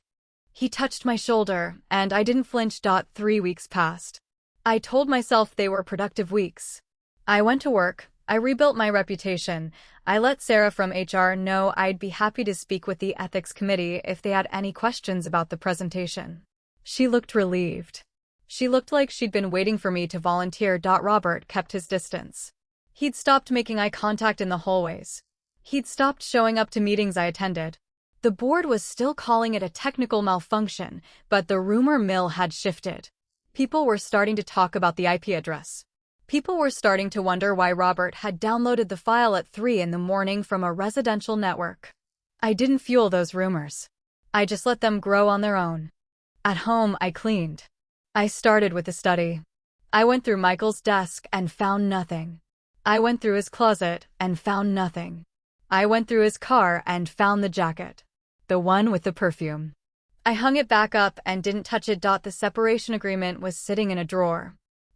A: He touched my shoulder, and I didn't flinch. 3 weeks passed. I told myself they were productive weeks. I went to work. I rebuilt my reputation. I let Sarah from HR know I'd be happy to speak with the ethics committee if they had any questions about the presentation. She looked relieved. She looked like she'd been waiting for me to volunteer. Robert kept his distance. He'd stopped making eye contact in the hallways. He'd stopped showing up to meetings I attended. The board was still calling it a technical malfunction, but the rumor mill had shifted. People were starting to talk about the IP address. People were starting to wonder why Robert had downloaded the file at 3 in the morning from a residential network. I didn't fuel those rumors. I just let them grow on their own. At home, I cleaned. I started with the study. I went through Michael's desk and found nothing. I went through his closet and found nothing. I went through his car and found the jacket. The one with the perfume. I hung it back up and didn't touch it. The separation agreement was sitting in a drawer.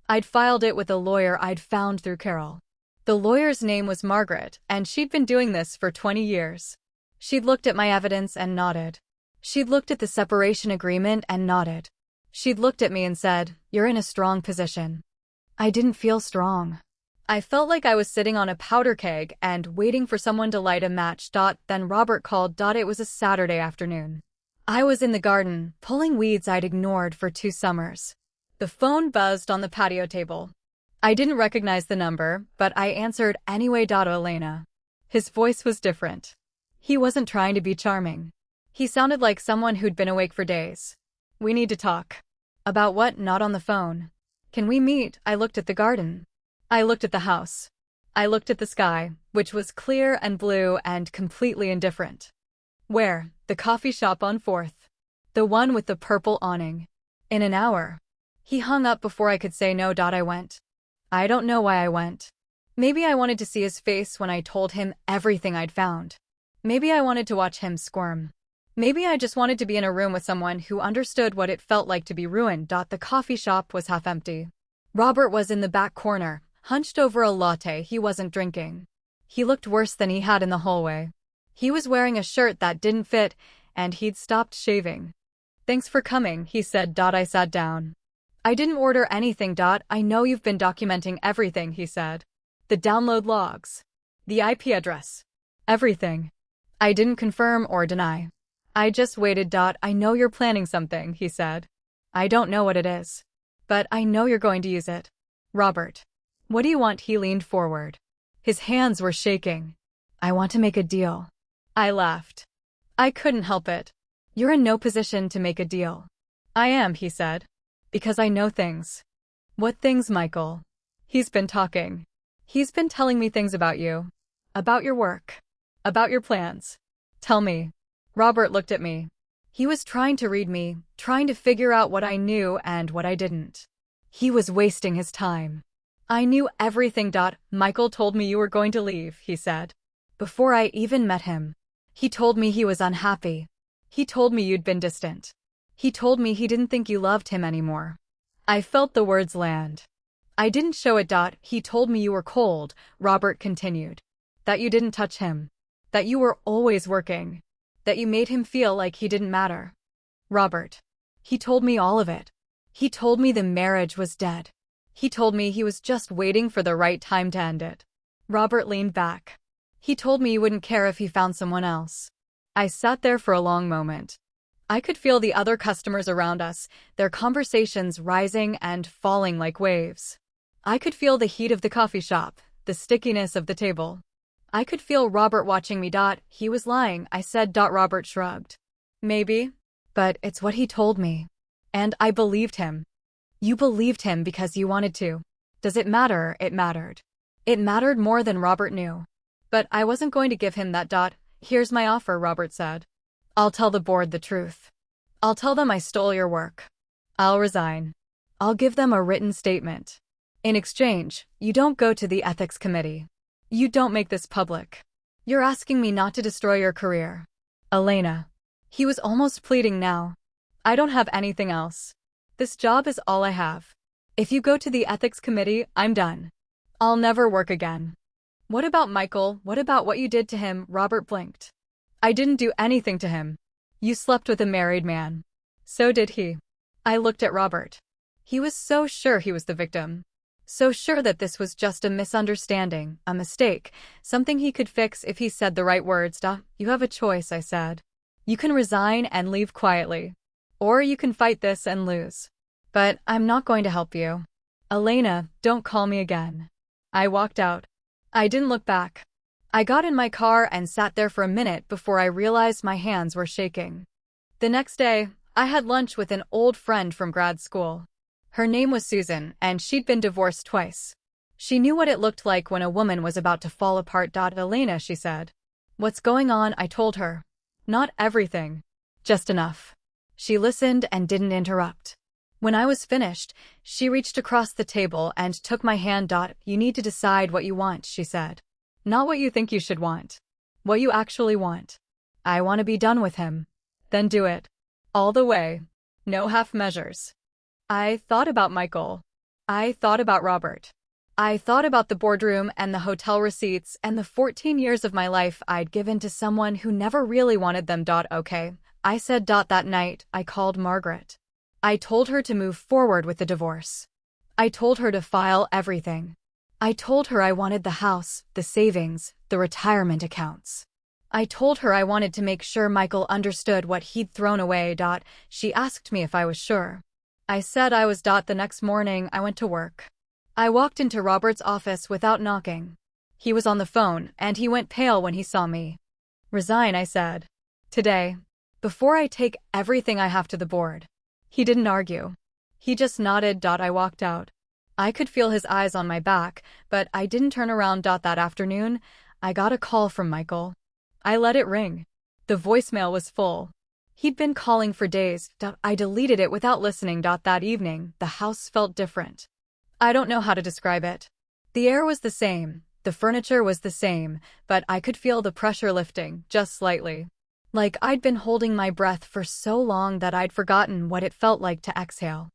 A: I'd filed it with a lawyer I'd found through Carol. The lawyer's name was Margaret, and she'd been doing this for 20 years. She'd looked at my evidence and nodded. She'd looked at the separation agreement and nodded. She'd looked at me and said, "You're in a strong position." I didn't feel strong. I felt like I was sitting on a powder keg and waiting for someone to light a match. Then Robert called. It was a Saturday afternoon. I was in the garden, pulling weeds I'd ignored for 2 summers. The phone buzzed on the patio table. I didn't recognize the number, but I answered anyway. Elena. His voice was different. He wasn't trying to be charming. He sounded like someone who'd been awake for days. We need to talk. About what? Not on the phone. Can we meet? I looked at the garden. I looked at the house. I looked at the sky, which was clear and blue and completely indifferent. Where? The coffee shop on 4th. The one with the purple awning. In an hour. He hung up before I could say no. I went. I don't know why I went. Maybe I wanted to see his face when I told him everything I'd found. Maybe I wanted to watch him squirm. Maybe I just wanted to be in a room with someone who understood what it felt like to be ruined. The coffee shop was half empty. Robert was in the back corner, hunched over a latte he wasn't drinking. He looked worse than he had in the hallway. He was wearing a shirt that didn't fit, and he'd stopped shaving. Thanks for coming, he said. I sat down. I didn't order anything. I know you've been documenting everything, he said. The download logs. The IP address. Everything. I didn't confirm or deny. I just waited. I know you're planning something, he said. I don't know what it is. But I know you're going to use it. Robert. What do you want? He leaned forward. His hands were shaking. I want to make a deal. I laughed. I couldn't help it. You're in no position to make a deal. I am, he said. Because I know things. What things, Michael? He's been talking. He's been telling me things about you. About your work. About your plans. Tell me. Robert looked at me. He was trying to read me, trying to figure out what I knew and what I didn't. He was wasting his time. I knew everything. Michael told me you were going to leave, he said. Before I even met him. He told me he was unhappy. He told me you'd been distant. He told me he didn't think you loved him anymore. I felt the words land. I didn't show it. He told me you were cold, Robert continued. That you didn't touch him. That you were always working. That you made him feel like he didn't matter. Robert. He told me all of it. He told me the marriage was dead. He told me he was just waiting for the right time to end it. Robert leaned back. He told me he wouldn't care if he found someone else. I sat there for a long moment. I could feel the other customers around us, their conversations rising and falling like waves. I could feel the heat of the coffee shop, the stickiness of the table. I could feel Robert watching me. He was lying, I said. Robert shrugged. Maybe. But it's what he told me. And I believed him. You believed him because you wanted to. Does it matter? It mattered. It mattered more than Robert knew. But I wasn't going to give him that. Here's my offer, Robert said. I'll tell the board the truth. I'll tell them I stole your work. I'll resign. I'll give them a written statement. In exchange, you don't go to the ethics committee. You don't make this public. You're asking me not to destroy your career. Elena. He was almost pleading now. I don't have anything else. This job is all I have. If you go to the ethics committee, I'm done. I'll never work again. What about Michael? What about what you did to him? Robert blinked. I didn't do anything to him. You slept with a married man. So did he. I looked at Robert. He was so sure he was the victim. So sure that this was just a misunderstanding, a mistake, something he could fix if he said the right words. You have a choice, I said. You can resign and leave quietly. Or you can fight this and lose. But I'm not going to help you. Elena, don't call me again. I walked out. I didn't look back. I got in my car and sat there for a minute before I realized my hands were shaking. The next day, I had lunch with an old friend from grad school. Her name was Susan, and she'd been divorced twice. She knew what it looked like when a woman was about to fall apart. Elena, she said. What's going on? I told her. Not everything. Just enough. She listened and didn't interrupt. When I was finished, she reached across the table and took my hand. You need to decide what you want, she said. Not what you think you should want. What you actually want. I want to be done with him. Then do it. All the way. No half measures. I thought about Michael. I thought about Robert. I thought about the boardroom and the hotel receipts and the 14 years of my life I'd given to someone who never really wanted them. Okay, I said. That night, I called Margaret. I told her to move forward with the divorce. I told her to file everything. I told her I wanted the house, the savings, the retirement accounts. I told her I wanted to make sure Michael understood what he'd thrown away. She asked me if I was sure. I said I was. The next morning, I went to work. I walked into Robert's office without knocking. He was on the phone, and he went pale when he saw me. Resign, I said. Today. Before I take everything I have to the board. He didn't argue. He just nodded. I walked out. I could feel his eyes on my back, but I didn't turn around. That afternoon, I got a call from Michael. I let it ring. The voicemail was full. He'd been calling for days. I deleted it without listening. That evening, the house felt different. I don't know how to describe it. The air was the same, the furniture was the same, but I could feel the pressure lifting, just slightly. Like I'd been holding my breath for so long that I'd forgotten what it felt like to exhale.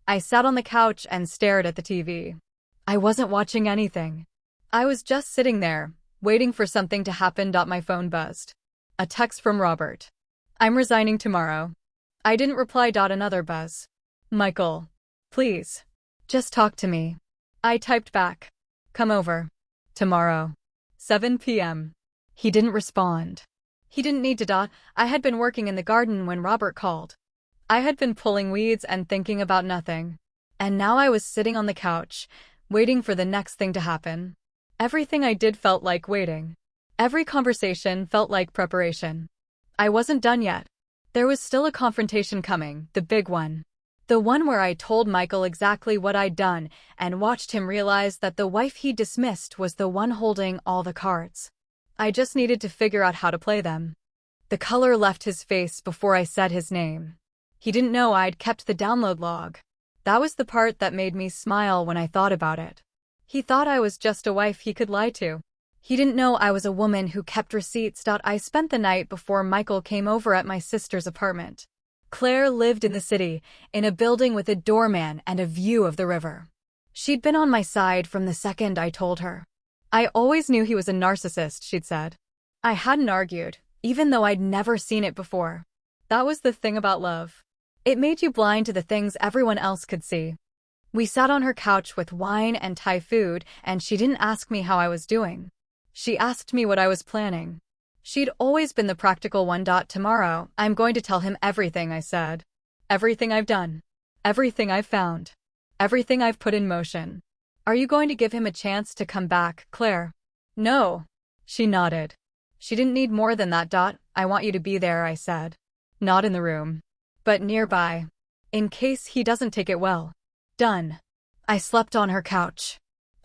A: I sat on the couch and stared at the TV. I wasn't watching anything. I was just sitting there, waiting for something to happen. My phone buzzed. A text from Robert. I'm resigning tomorrow. I didn't reply. Another buzz. Michael. Please. Just talk to me. I typed back. Come over. Tomorrow. 7 p.m. He didn't respond. He didn't need to. I had been working in the garden when Robert called. I had been pulling weeds and thinking about nothing. And now I was sitting on the couch, waiting for the next thing to happen. Everything I did felt like waiting. Every conversation felt like preparation. I wasn't done yet. There was still a confrontation coming, the big one. The one where I told Michael exactly what I'd done and watched him realize that the wife he dismissed was the one holding all the cards. I just needed to figure out how to play them. The color left his face before I said his name. He didn't know I'd kept the download log. That was the part that made me smile when I thought about it. He thought I was just a wife he could lie to. He didn't know I was a woman who kept receipts. I spent the night before Michael came over at my sister's apartment. Claire lived in the city, in a building with a doorman and a view of the river. She'd been on my side from the second I told her. I always knew he was a narcissist, she'd said. I hadn't argued, even though I'd never seen it before. That was the thing about love. It made you blind to the things everyone else could see. We sat on her couch with wine and Thai food, and she didn't ask me how I was doing. She asked me what I was planning. She'd always been the practical one. Tomorrow, I'm going to tell him everything, I said. Everything I've done. Everything I've found. Everything I've put in motion. Are you going to give him a chance to come back, Claire? No. She nodded. She didn't need more than that. I want you to be there, I said. Not in the room. But nearby. In case he doesn't take it well. Done. I slept on her couch.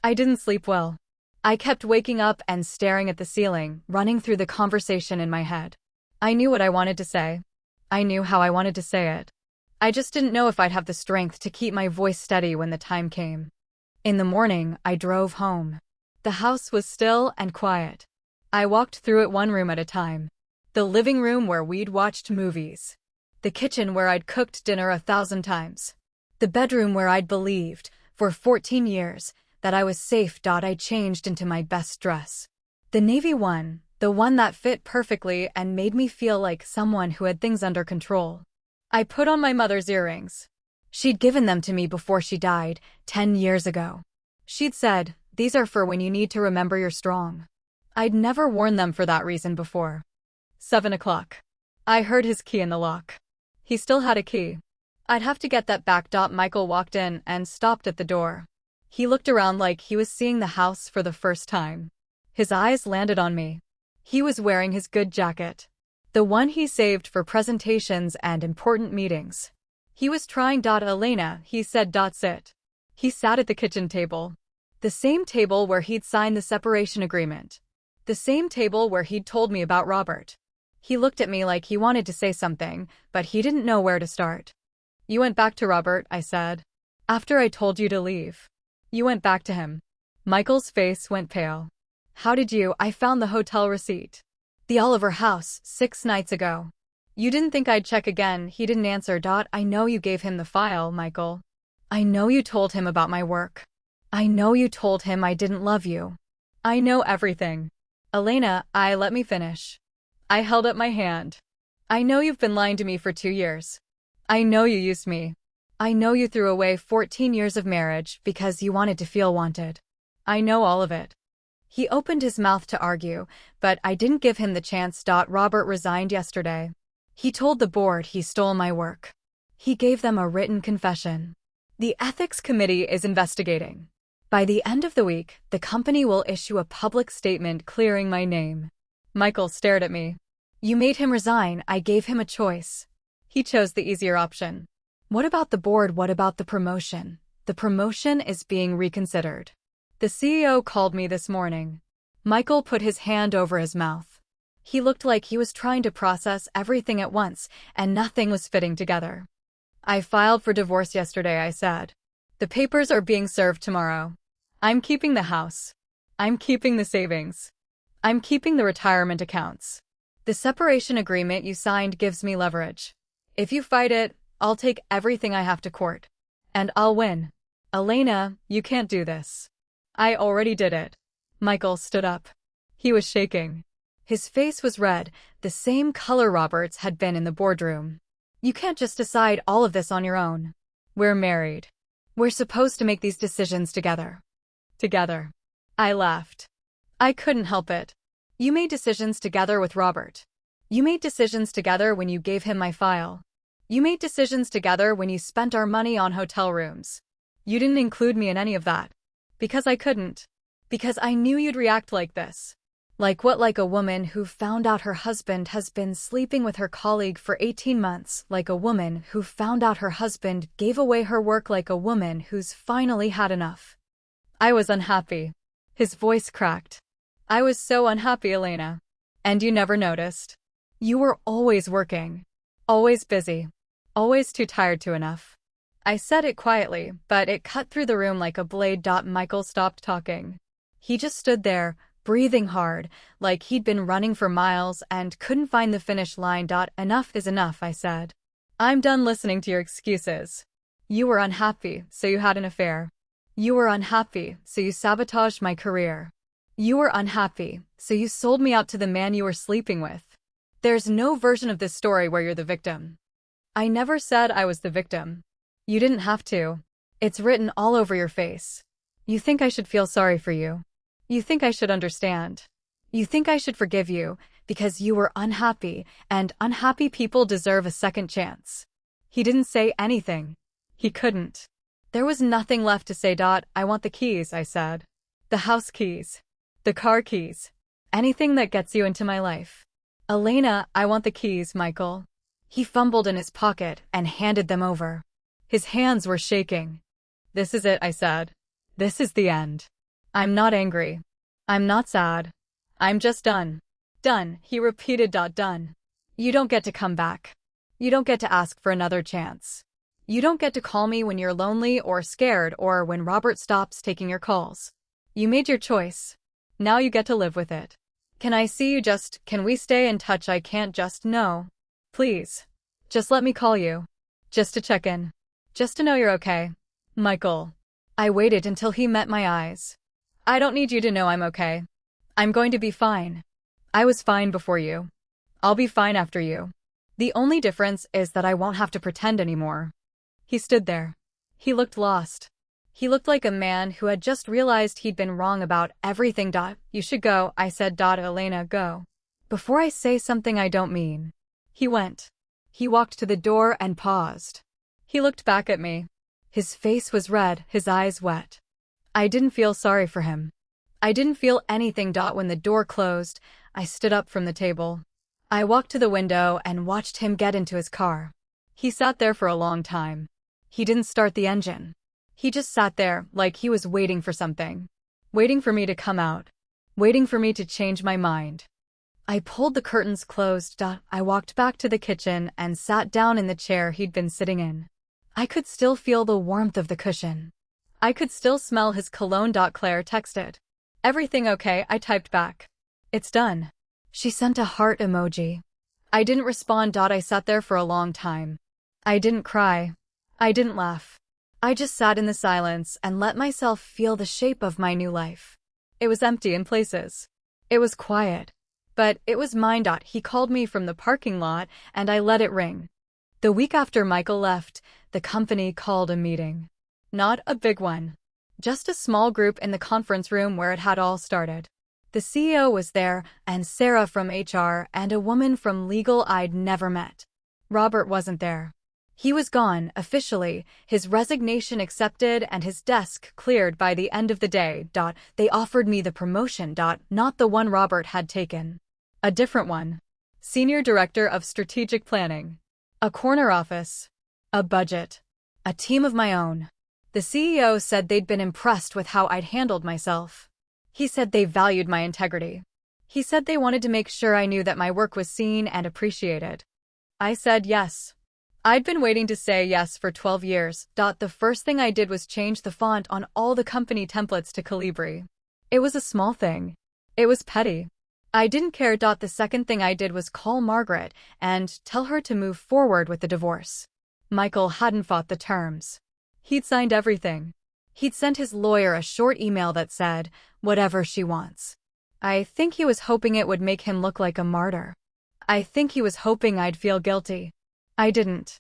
A: I didn't sleep well. I kept waking up and staring at the ceiling, running through the conversation in my head. I knew what I wanted to say. I knew how I wanted to say it. I just didn't know if I'd have the strength to keep my voice steady when the time came. In the morning, I drove home. The house was still and quiet. I walked through it one room at a time. The living room where we'd watched movies. The kitchen where I'd cooked dinner 1,000 times. The bedroom where I'd believed, for 14 years, that I was safe. I changed into my best dress. The navy one, the one that fit perfectly and made me feel like someone who had things under control. I put on my mother's earrings. She'd given them to me before she died, 10 years ago. She'd said, these are for when you need to remember you're strong. I'd never worn them for that reason before. 7 o'clock. I heard his key in the lock. He still had a key. I'd have to get that back. Michael walked in and stopped at the door. He looked around like he was seeing the house for the first time. His eyes landed on me. He was wearing his good jacket. The one he saved for presentations and important meetings. He was trying. Elena, he said. Sit. He sat at the kitchen table. The same table where he'd signed the separation agreement. The same table where he'd told me about Robert. He looked at me like he wanted to say something, but he didn't know where to start. You went back to Robert, I said. After I told you to leave. You went back to him. Michael's face went pale. How did you? I found the hotel receipt. The Oliver house, 6 nights ago. You didn't think I'd check again. He didn't answer. I know you gave him the file, Michael. I know you told him about my work. I know you told him I didn't love you. I know everything. Elena, let me finish. I held up my hand. I know you've been lying to me for 2 years. I know you used me. I know you threw away 14 years of marriage because you wanted to feel wanted. I know all of it. He opened his mouth to argue, but I didn't give him the chance. Robert resigned yesterday. He told the board he stole my work. He gave them a written confession. The ethics committee is investigating. By the end of the week, the company will issue a public statement clearing my name. Michael stared at me. You made him resign. I gave him a choice. He chose the easier option. What about the board? What about the promotion? The promotion is being reconsidered. The CEO called me this morning. Michael put his hand over his mouth. He looked like he was trying to process everything at once, and nothing was fitting together. I filed for divorce yesterday, I said. The papers are being served tomorrow. I'm keeping the house. I'm keeping the savings. I'm keeping the retirement accounts. The separation agreement you signed gives me leverage. If you fight it, I'll take everything I have to court. And I'll win. Elena, you can't do this. I already did it. Michael stood up. He was shaking. His face was red, the same color Robert's had been in the boardroom. You can't just decide all of this on your own. We're married. We're supposed to make these decisions together. Together. I laughed. I couldn't help it. You made decisions together with Robert. You made decisions together when you gave him my file. You made decisions together when you spent our money on hotel rooms. You didn't include me in any of that. Because I couldn't. Because I knew you'd react like this. Like what? Like a woman who found out her husband has been sleeping with her colleague for 18 months. Like a woman who found out her husband gave away her work. Like a woman who's finally had enough. I was unhappy. His voice cracked. I was so unhappy, Elena. And you never noticed. You were always working. Always busy. Always too tired to enough. I said it quietly, but it cut through the room like a blade. Michael stopped talking. He just stood there, breathing hard, like he'd been running for miles and couldn't find the finish line. Enough is enough, I said. I'm done listening to your excuses. You were unhappy, so you had an affair. You were unhappy, so you sabotaged my career. You were unhappy, so you sold me out to the man you were sleeping with. There's no version of this story where you're the victim. I never said I was the victim. You didn't have to. It's written all over your face. You think I should feel sorry for you. You think I should understand. You think I should forgive you, because you were unhappy, and unhappy people deserve a second chance. He didn't say anything. He couldn't. There was nothing left to say. I want the keys, I said. The house keys. The car keys. Anything that gets you into my life. Elena, I want the keys, Michael. He fumbled in his pocket and handed them over. His hands were shaking. This is it, I said. This is the end. I'm not angry. I'm not sad. I'm just done. Done, he repeated. Done. You don't get to come back. You don't get to ask for another chance. You don't get to call me when you're lonely or scared or when Robert stops taking your calls. You made your choice. Now you get to live with it. Can I see you? Can we stay in touch? I can't just, no. Please. Just let me call you. Just to check in. Just to know you're okay. Michael. I waited until he met my eyes. I don't need you to know I'm okay. I'm going to be fine. I was fine before you. I'll be fine after you. The only difference is that I won't have to pretend anymore. He stood there. He looked lost. He looked like a man who had just realized he'd been wrong about everything. You should go, I said. Elena, go. Before I say something I don't mean. He went. He walked to the door and paused. He looked back at me. His face was red, his eyes wet. I didn't feel sorry for him. I didn't feel anything. When the door closed, I stood up from the table. I walked to the window and watched him get into his car. He sat there for a long time. He didn't start the engine. He just sat there, like he was waiting for something. Waiting for me to come out. Waiting for me to change my mind. I pulled the curtains closed. I walked back to the kitchen and sat down in the chair he'd been sitting in. I could still feel the warmth of the cushion. I could still smell his cologne. Claire texted. Everything okay? I typed back. It's done. She sent a heart emoji. I didn't respond. I sat there for a long time. I didn't cry. I didn't laugh. I just sat in the silence and let myself feel the shape of my new life. It was empty in places. It was quiet. But it was mine. He called me from the parking lot and I let it ring. The week after Michael left, the company called a meeting. Not a big one. Just a small group in the conference room where it had all started. The CEO was there, and Sarah from HR, and a woman from legal I'd never met. Robert wasn't there. He was gone, officially, his resignation accepted and his desk cleared by the end of the day. They offered me the promotion. Not the one Robert had taken. A different one. Senior Director of Strategic Planning. A corner office. A budget. A team of my own. The CEO said they'd been impressed with how I'd handled myself. He said they valued my integrity. He said they wanted to make sure I knew that my work was seen and appreciated. I said yes. I'd been waiting to say yes for 12 years. The first thing I did was change the font on all the company templates to Calibri. It was a small thing. It was petty. I didn't care. The second thing I did was call Margaret and tell her to move forward with the divorce. Michael hadn't fought the terms. He'd signed everything. He'd sent his lawyer a short email that said, "Whatever she wants." I think he was hoping it would make him look like a martyr. I think he was hoping I'd feel guilty. I didn't.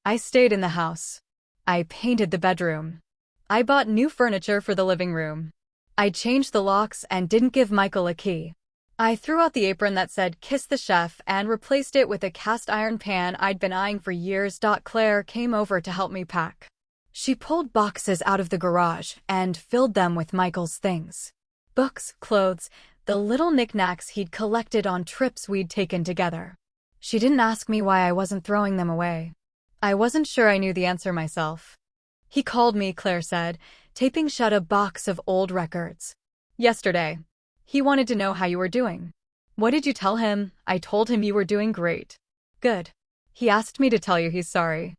A: I stayed in the house. I painted the bedroom. I bought new furniture for the living room. I changed the locks and didn't give Michael a key. I threw out the apron that said "Kiss the Chef" and replaced it with a cast iron pan I'd been eyeing for years. Claire came over to help me pack. She pulled boxes out of the garage and filled them with Michael's things. Books, clothes, the little knickknacks he'd collected on trips we'd taken together. She didn't ask me why I wasn't throwing them away. I wasn't sure I knew the answer myself. "He called me," Claire said, taping shut a box of old records. "Yesterday. He wanted to know how you were doing." "What did you tell him?" "I told him you were doing great." "Good. He asked me to tell you he's sorry."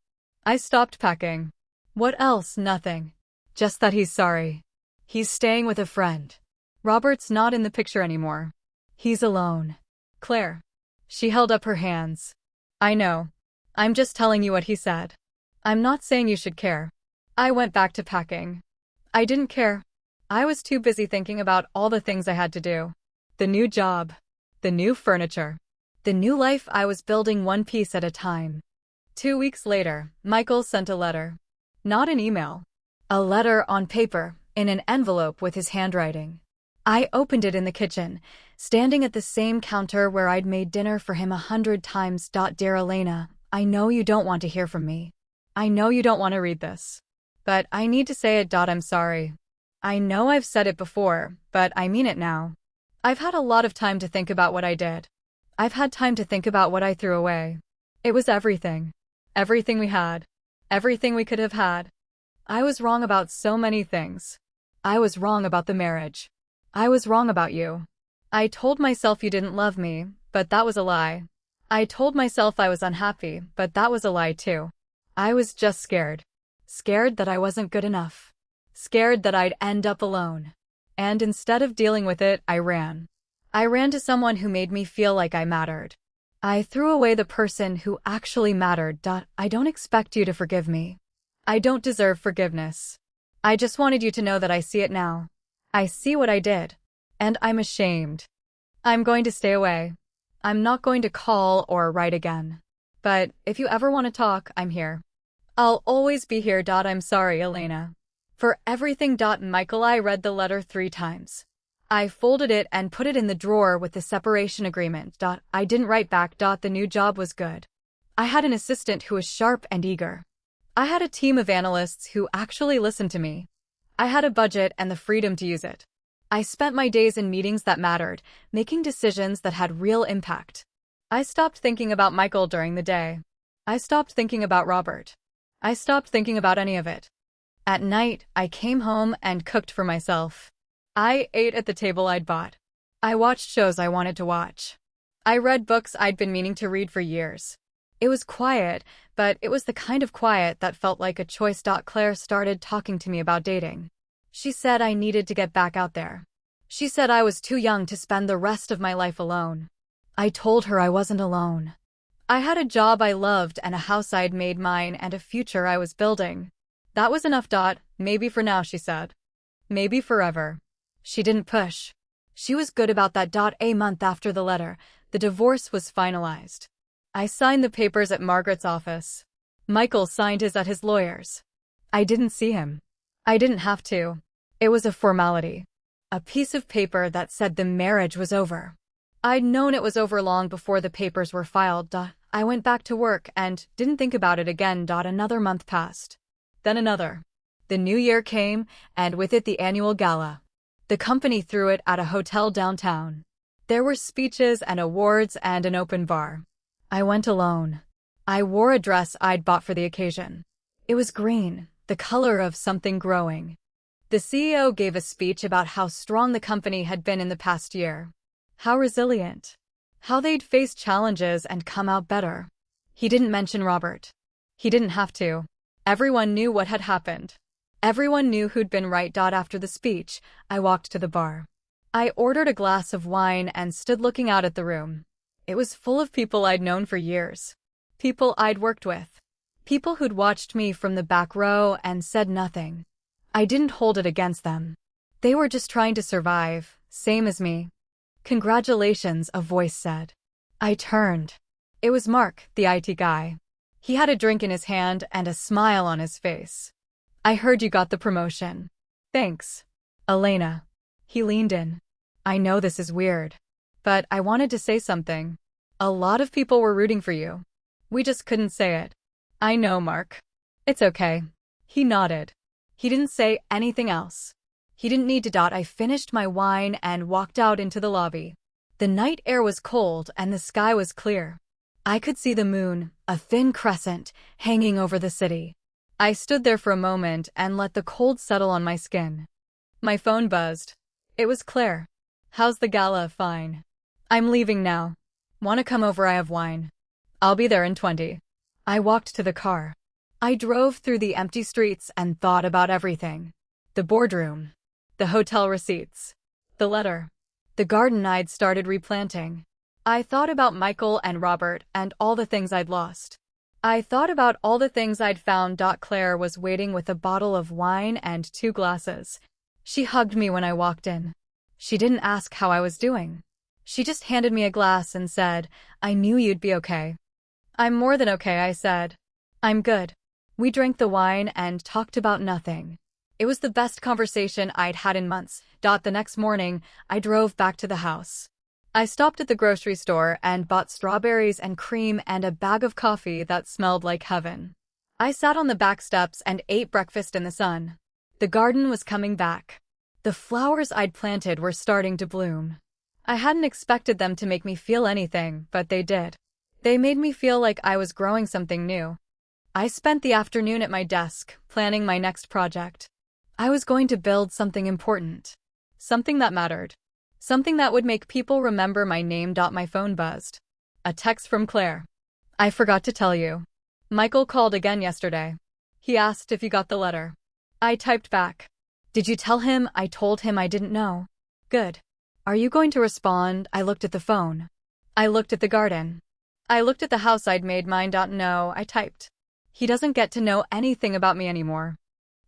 A: I stopped packing. "What else?" "Nothing. Just that he's sorry. He's staying with a friend. Robert's not in the picture anymore. He's alone." "Claire." She held up her hands. "I know. I'm just telling you what he said. I'm not saying you should care." I went back to packing. I didn't care. I was too busy thinking about all the things I had to do. The new job. The new furniture. The new life I was building one piece at a time. 2 weeks later, Michael sent a letter. Not an email. A letter on paper, in an envelope with his handwriting. I opened it in the kitchen, standing at the same counter where I'd made dinner for him 100 times. "Dear Elena, I know you don't want to hear from me. I know you don't want to read this. But I need to say it. I'm sorry. I know I've said it before, but I mean it now. I've had a lot of time to think about what I did. I've had time to think about what I threw away. It was everything. Everything we had. Everything we could have had. I was wrong about so many things. I was wrong about the marriage. I was wrong about you. I told myself you didn't love me, but that was a lie. I told myself I was unhappy, but that was a lie too. I was just scared. Scared that I wasn't good enough. Scared that I'd end up alone. And instead of dealing with it, I ran. I ran to someone who made me feel like I mattered. I threw away the person who actually mattered. I don't expect you to forgive me. I don't deserve forgiveness. I just wanted you to know that I see it now. I see what I did. And I'm ashamed. I'm going to stay away. I'm not going to call or write again. But if you ever want to talk, I'm here. I'll always be here. I'm sorry, Elena. For everything. Michael. I read the letter 3 times. I folded it and put it in the drawer with the separation agreement. I didn't write back. The new job was good. I had an assistant who was sharp and eager. I had a team of analysts who actually listened to me. I had a budget and the freedom to use it. I spent my days in meetings that mattered, making decisions that had real impact. I stopped thinking about Michael during the day. I stopped thinking about Robert. I stopped thinking about any of it. At night, I came home and cooked for myself. I ate at the table I'd bought. I watched shows I wanted to watch. I read books I'd been meaning to read for years. It was quiet, but it was the kind of quiet that felt like a choice. Claire started talking to me about dating. She said I needed to get back out there. She said I was too young to spend the rest of my life alone. I told her I wasn't alone. I had a job I loved and a house I'd made mine and a future I was building. That was enough. Maybe for now, she said. Maybe forever. She didn't push. She was good about that. A month after the letter, the divorce was finalized. I signed the papers at Margaret's office. Michael signed his at his lawyer's. I didn't see him. I didn't have to. It was a formality. A piece of paper that said the marriage was over. I'd known it was over long before the papers were filed. I went back to work and didn't think about it again. Another month passed. Then another. The new year came, and with it the annual gala. The company threw it at a hotel downtown. There were speeches and awards and an open bar. I went alone. I wore a dress I'd bought for the occasion. It was green, the color of something growing. The CEO gave a speech about how strong the company had been in the past year. How resilient. How they'd faced challenges and come out better. He didn't mention Robert. He didn't have to. Everyone knew what had happened. Everyone knew who'd been right. After the speech, I walked to the bar. I ordered a glass of wine and stood looking out at the room. It was full of people I'd known for years. People I'd worked with. People who'd watched me from the back row and said nothing. I didn't hold it against them. They were just trying to survive, same as me. "Congratulations," a voice said. I turned. It was Mark, the IT guy. He had a drink in his hand and a smile on his face. "I heard you got the promotion." "Thanks, Elena." He leaned in. "I know this is weird, but I wanted to say something. A lot of people were rooting for you. We just couldn't say it." "I know, Mark. It's okay." He nodded. He didn't say anything else. He didn't need to. I finished my wine and walked out into the lobby. The night air was cold and the sky was clear. I could see the moon, a thin crescent, hanging over the city. I stood there for a moment and let the cold settle on my skin. My phone buzzed. It was Claire. "How's the gala?" "Fine. I'm leaving now. Want to come over? I have wine." "I'll be there in 20. I walked to the car. I drove through the empty streets and thought about everything. The boardroom. The hotel receipts. The letter. The garden I'd started replanting. I thought about Michael and Robert and all the things I'd lost. I thought about all the things I'd found. Claire was waiting with a bottle of wine and 2 glasses. She hugged me when I walked in. She didn't ask how I was doing. She just handed me a glass and said, "I knew you'd be okay." "I'm more than okay," I said. "I'm good." We drank the wine and talked about nothing. It was the best conversation I'd had in months. The next morning, I drove back to the house. I stopped at the grocery store and bought strawberries and cream and a bag of coffee that smelled like heaven. I sat on the back steps and ate breakfast in the sun. The garden was coming back. The flowers I'd planted were starting to bloom. I hadn't expected them to make me feel anything, but they did. They made me feel like I was growing something new. I spent the afternoon at my desk, planning my next project. I was going to build something important. Something that mattered. Something that would make people remember my name. My phone buzzed. A text from Claire. "I forgot to tell you. Michael called again yesterday. He asked if you got the letter." I typed back. "Did you tell him?" I told him I didn't know. "Good. Are you going to respond?" I looked at the phone. I looked at the garden. I looked at the house I'd made mine. No, I typed. He doesn't get to know anything about me anymore.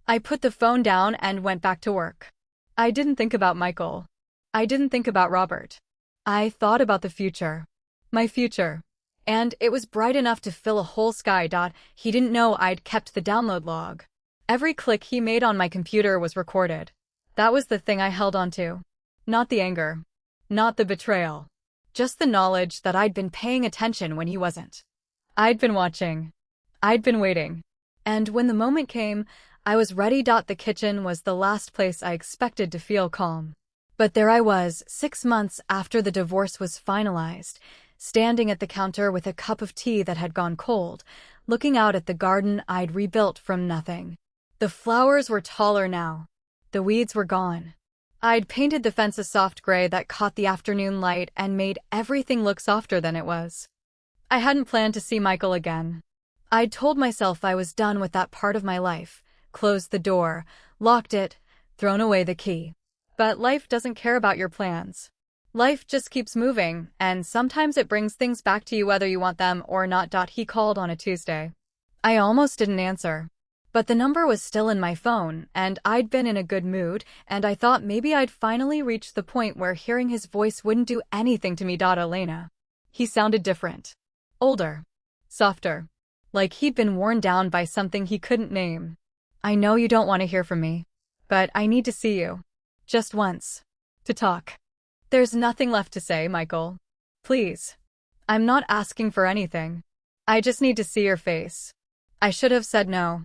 A: I put the phone down and went back to work. I didn't think about Michael. I didn't think about Robert. I thought about the future. My future. And it was bright enough to fill a whole sky. He didn't know I'd kept the download log. Every click he made on my computer was recorded. That was the thing I held onto. Not the anger. Not the betrayal. Just the knowledge that I'd been paying attention when he wasn't. I'd been watching. I'd been waiting. And when the moment came, I was ready. The kitchen was the last place I expected to feel calm. But there I was, 6 months after the divorce was finalized, standing at the counter with a cup of tea that had gone cold, looking out at the garden I'd rebuilt from nothing. The flowers were taller now. The weeds were gone. I'd painted the fence a soft gray that caught the afternoon light and made everything look softer than it was. I hadn't planned to see Michael again. I'd told myself I was done with that part of my life, closed the door, locked it, thrown away the key. But life doesn't care about your plans. Life just keeps moving, and sometimes it brings things back to you whether you want them or not. He called on a Tuesday. I almost didn't answer. But the number was still in my phone, and I'd been in a good mood, and I thought maybe I'd finally reached the point where hearing his voice wouldn't do anything to me. Elena. He sounded different. Older. Softer. Like he'd been worn down by something he couldn't name. "I know you don't want to hear from me. But I need to see you. Just once. To talk. There's nothing left to say, Michael. Please. I'm not asking for anything. I just need to see your face. I should have said no.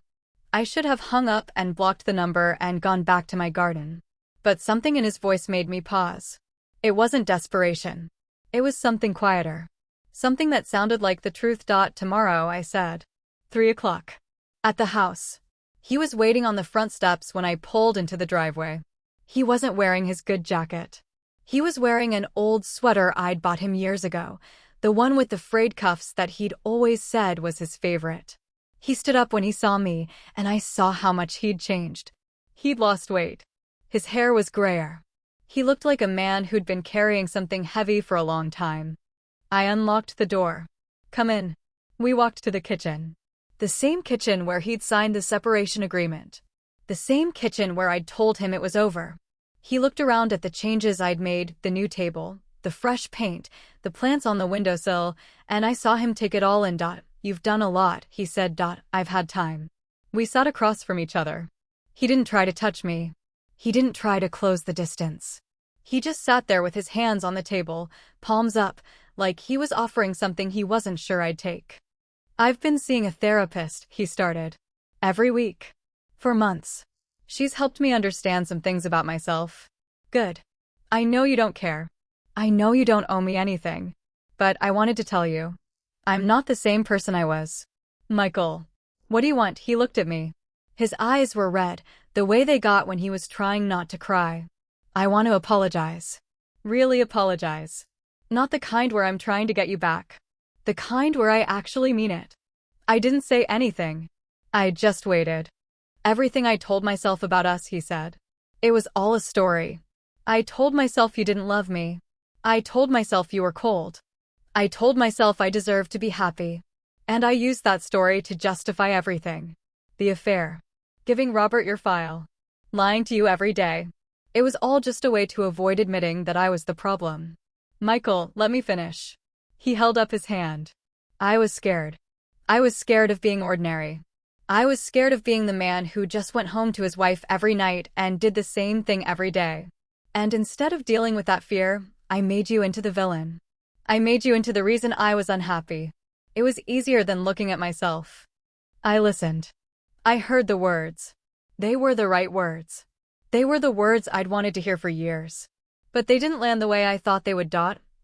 A: I should have hung up and blocked the number and gone back to my garden. But something in his voice made me pause. It wasn't desperation. It was something quieter. Something that sounded like the truth. Tomorrow, I said. 3 o'clock. At the house. He was waiting on the front steps when I pulled into the driveway. He wasn't wearing his good jacket. He was wearing an old sweater I'd bought him years ago, the one with the frayed cuffs that he'd always said was his favorite. He stood up when he saw me, and I saw how much he'd changed. He'd lost weight. His hair was grayer. He looked like a man who'd been carrying something heavy for a long time. I unlocked the door. Come in. We walked to the kitchen. The same kitchen where he'd signed the separation agreement. The same kitchen where I'd told him it was over. He looked around at the changes I'd made, the new table, the fresh paint, the plants on the windowsill, and I saw him take it all in. You've done a lot, he said. I've had time. We sat across from each other. He didn't try to touch me. He didn't try to close the distance. He just sat there with his hands on the table, palms up, like he was offering something he wasn't sure I'd take. I've been seeing a therapist, he started. Every week. For months. She's helped me understand some things about myself. Good. I know you don't care. I know you don't owe me anything. But I wanted to tell you. I'm not the same person I was. Michael. What do you want? He looked at me. His eyes were red, the way they got when he was trying not to cry. I want to apologize. Really apologize. Not the kind where I'm trying to get you back. The kind where I actually mean it. I didn't say anything. I just waited. Everything I told myself about us, he said. It was all a story. I told myself you didn't love me. I told myself you were cold. I told myself I deserved to be happy. And I used that story to justify everything. The affair. Giving Robert your file. Lying to you every day. It was all just a way to avoid admitting that I was the problem. Michael, let me finish. He held up his hand. I was scared. I was scared of being ordinary. I was scared of being the man who just went home to his wife every night and did the same thing every day. And instead of dealing with that fear, I made you into the villain. I made you into the reason I was unhappy. It was easier than looking at myself. I listened. I heard the words. They were the right words. They were the words I'd wanted to hear for years. But they didn't land the way I thought they would.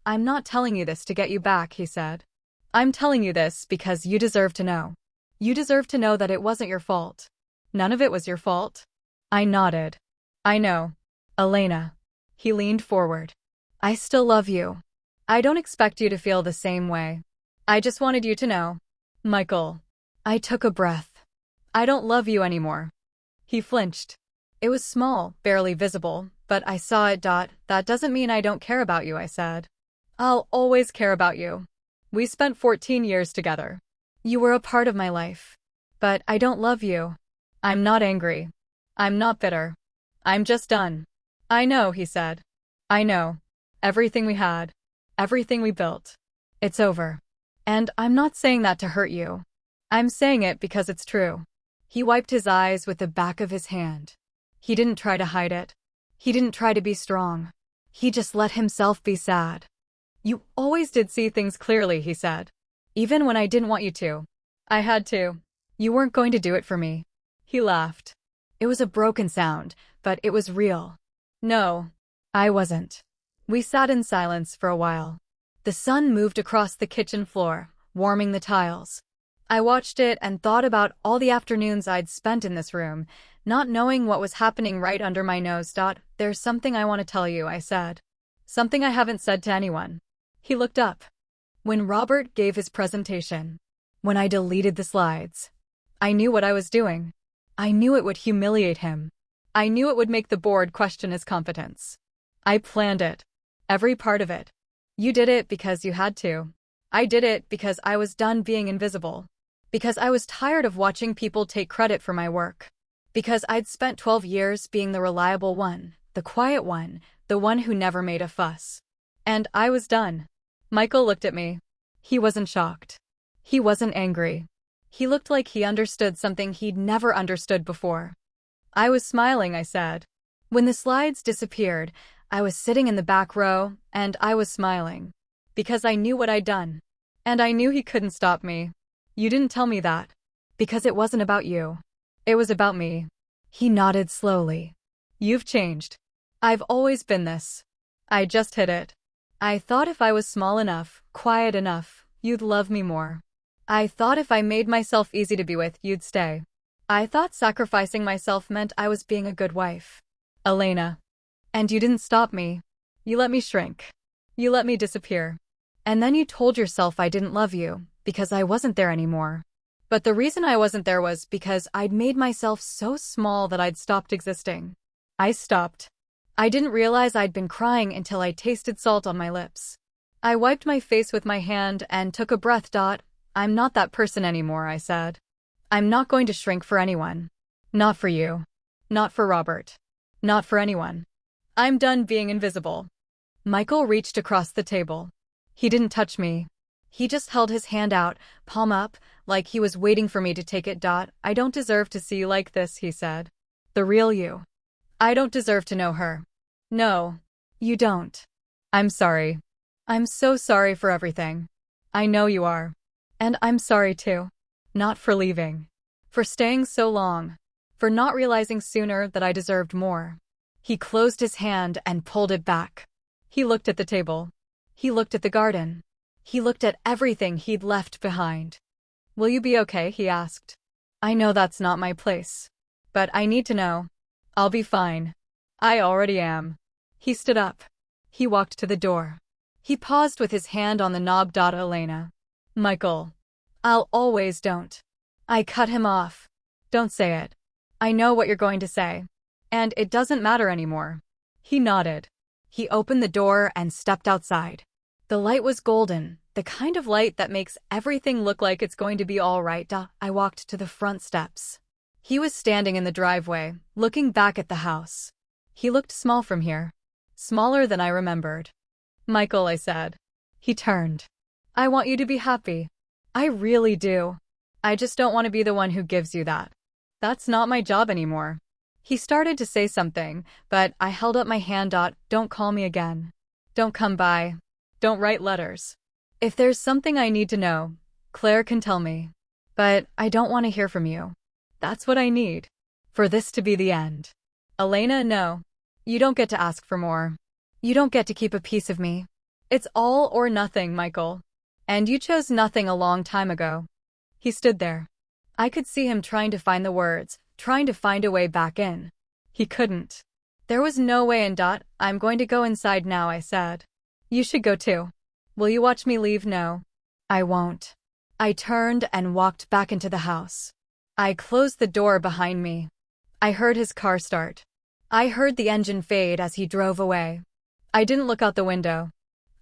A: I'm not telling you this to get you back, he said. I'm telling you this because you deserve to know. You deserve to know that it wasn't your fault. None of it was your fault. I nodded. I know. Elena. He leaned forward. I still love you. I don't expect you to feel the same way. I just wanted you to know. Michael. I took a breath. I don't love you anymore. He flinched. It was small, barely visible, but I saw it. That doesn't mean I don't care about you, I said. I'll always care about you. We spent 14 years together. You were a part of my life. But I don't love you. I'm not angry. I'm not bitter. I'm just done. I know, he said. I know. Everything we had. Everything we built. It's over. And I'm not saying that to hurt you. I'm saying it because it's true. He wiped his eyes with the back of his hand. He didn't try to hide it. He didn't try to be strong. He just let himself be sad. You always did see things clearly, he said. Even when I didn't want you to. I had to. You weren't going to do it for me. He laughed. It was a broken sound, but it was real. No, I wasn't. We sat in silence for a while. The sun moved across the kitchen floor, warming the tiles. I watched it and thought about all the afternoons I'd spent in this room, not knowing what was happening right under my nose. There's something I want to tell you, I said. Something I haven't said to anyone. He looked up. When Robert gave his presentation, when I deleted the slides, I knew what I was doing. I knew it would humiliate him. I knew it would make the board question his competence. I planned it. Every part of it. You did it because you had to. I did it because I was done being invisible. Because I was tired of watching people take credit for my work. Because I'd spent 12 years being the reliable one, the quiet one, the one who never made a fuss. And I was done. Michael looked at me. He wasn't shocked. He wasn't angry. He looked like he understood something he'd never understood before. I was smiling, I said. When the slides disappeared, I was sitting in the back row, and I was smiling. Because I knew what I'd done. And I knew he couldn't stop me. You didn't tell me that. Because it wasn't about you. It was about me. He nodded slowly. You've changed. I've always been this. I just hit it. I thought if I was small enough, quiet enough, you'd love me more. I thought if I made myself easy to be with, you'd stay. I thought sacrificing myself meant I was being a good wife. Elena. And you didn't stop me. You let me shrink. You let me disappear. And then you told yourself I didn't love you, because I wasn't there anymore. But the reason I wasn't there was because I'd made myself so small that I'd stopped existing. I stopped. I didn't realize I'd been crying until I tasted salt on my lips. I wiped my face with my hand and took a breath. I'm not that person anymore, I said. I'm not going to shrink for anyone. Not for you. Not for Robert. Not for anyone. I'm done being invisible. Michael reached across the table. He didn't touch me. He just held his hand out, palm up, like he was waiting for me to take it. I don't deserve to see you like this, he said. The real you. I don't deserve to know her. No, you don't. I'm sorry. I'm so sorry for everything. I know you are. And I'm sorry too. Not for leaving. For staying so long. For not realizing sooner that I deserved more. He closed his hand and pulled it back. He looked at the table. He looked at the garden. He looked at everything he'd left behind. Will you be okay? He asked. I know that's not my place. But I need to know. I'll be fine. I already am. He stood up. He walked to the door. He paused with his hand on the knob. Elena. Michael. I'll always don't. I cut him off. Don't say it. I know what you're going to say. And it doesn't matter anymore. He nodded. He opened the door and stepped outside. The light was golden, the kind of light that makes everything look like it's going to be all right. I walked to the front steps. He was standing in the driveway, looking back at the house. He looked small from here. Smaller than I remembered. Michael, I said. He turned. I want you to be happy. I really do. I just don't want to be the one who gives you that. That's not my job anymore. He started to say something, but I held up my hand. Don't call me again. Don't come by. Don't write letters. If there's something I need to know, Claire can tell me. But I don't want to hear from you. That's what I need. For this to be the end. Elena, no. You don't get to ask for more. You don't get to keep a piece of me. It's all or nothing, Michael. And you chose nothing a long time ago. He stood there. I could see him trying to find the words, trying to find a way back in. He couldn't. There was no way in. I'm going to go inside now, I said. You should go too. Will you watch me leave? No. I won't. I turned and walked back into the house. I closed the door behind me. I heard his car start. I heard the engine fade as he drove away. I didn't look out the window.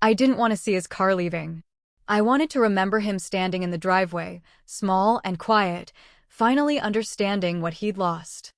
A: I didn't want to see his car leaving. I wanted to remember him standing in the driveway, small and quiet, finally understanding what he'd lost.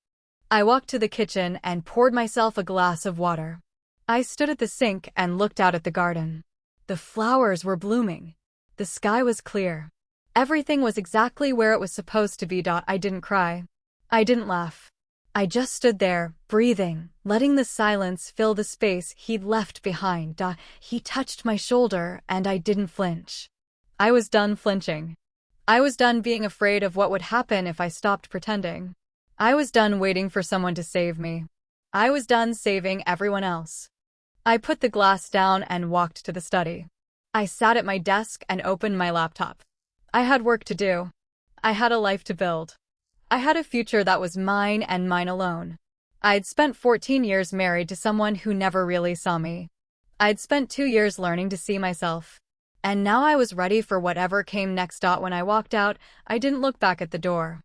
A: I walked to the kitchen and poured myself a glass of water. I stood at the sink and looked out at the garden. The flowers were blooming. The sky was clear. Everything was exactly where it was supposed to be. I didn't cry. I didn't laugh. I just stood there, breathing, letting the silence fill the space he'd left behind. He touched my shoulder, and I didn't flinch. I was done flinching. I was done being afraid of what would happen if I stopped pretending. I was done waiting for someone to save me. I was done saving everyone else. I put the glass down and walked to the study. I sat at my desk and opened my laptop. I had work to do. I had a life to build. I had a future that was mine and mine alone. I'd spent 14 years married to someone who never really saw me. I'd spent 2 years learning to see myself. And now I was ready for whatever came next. When I walked out, I didn't look back at the door.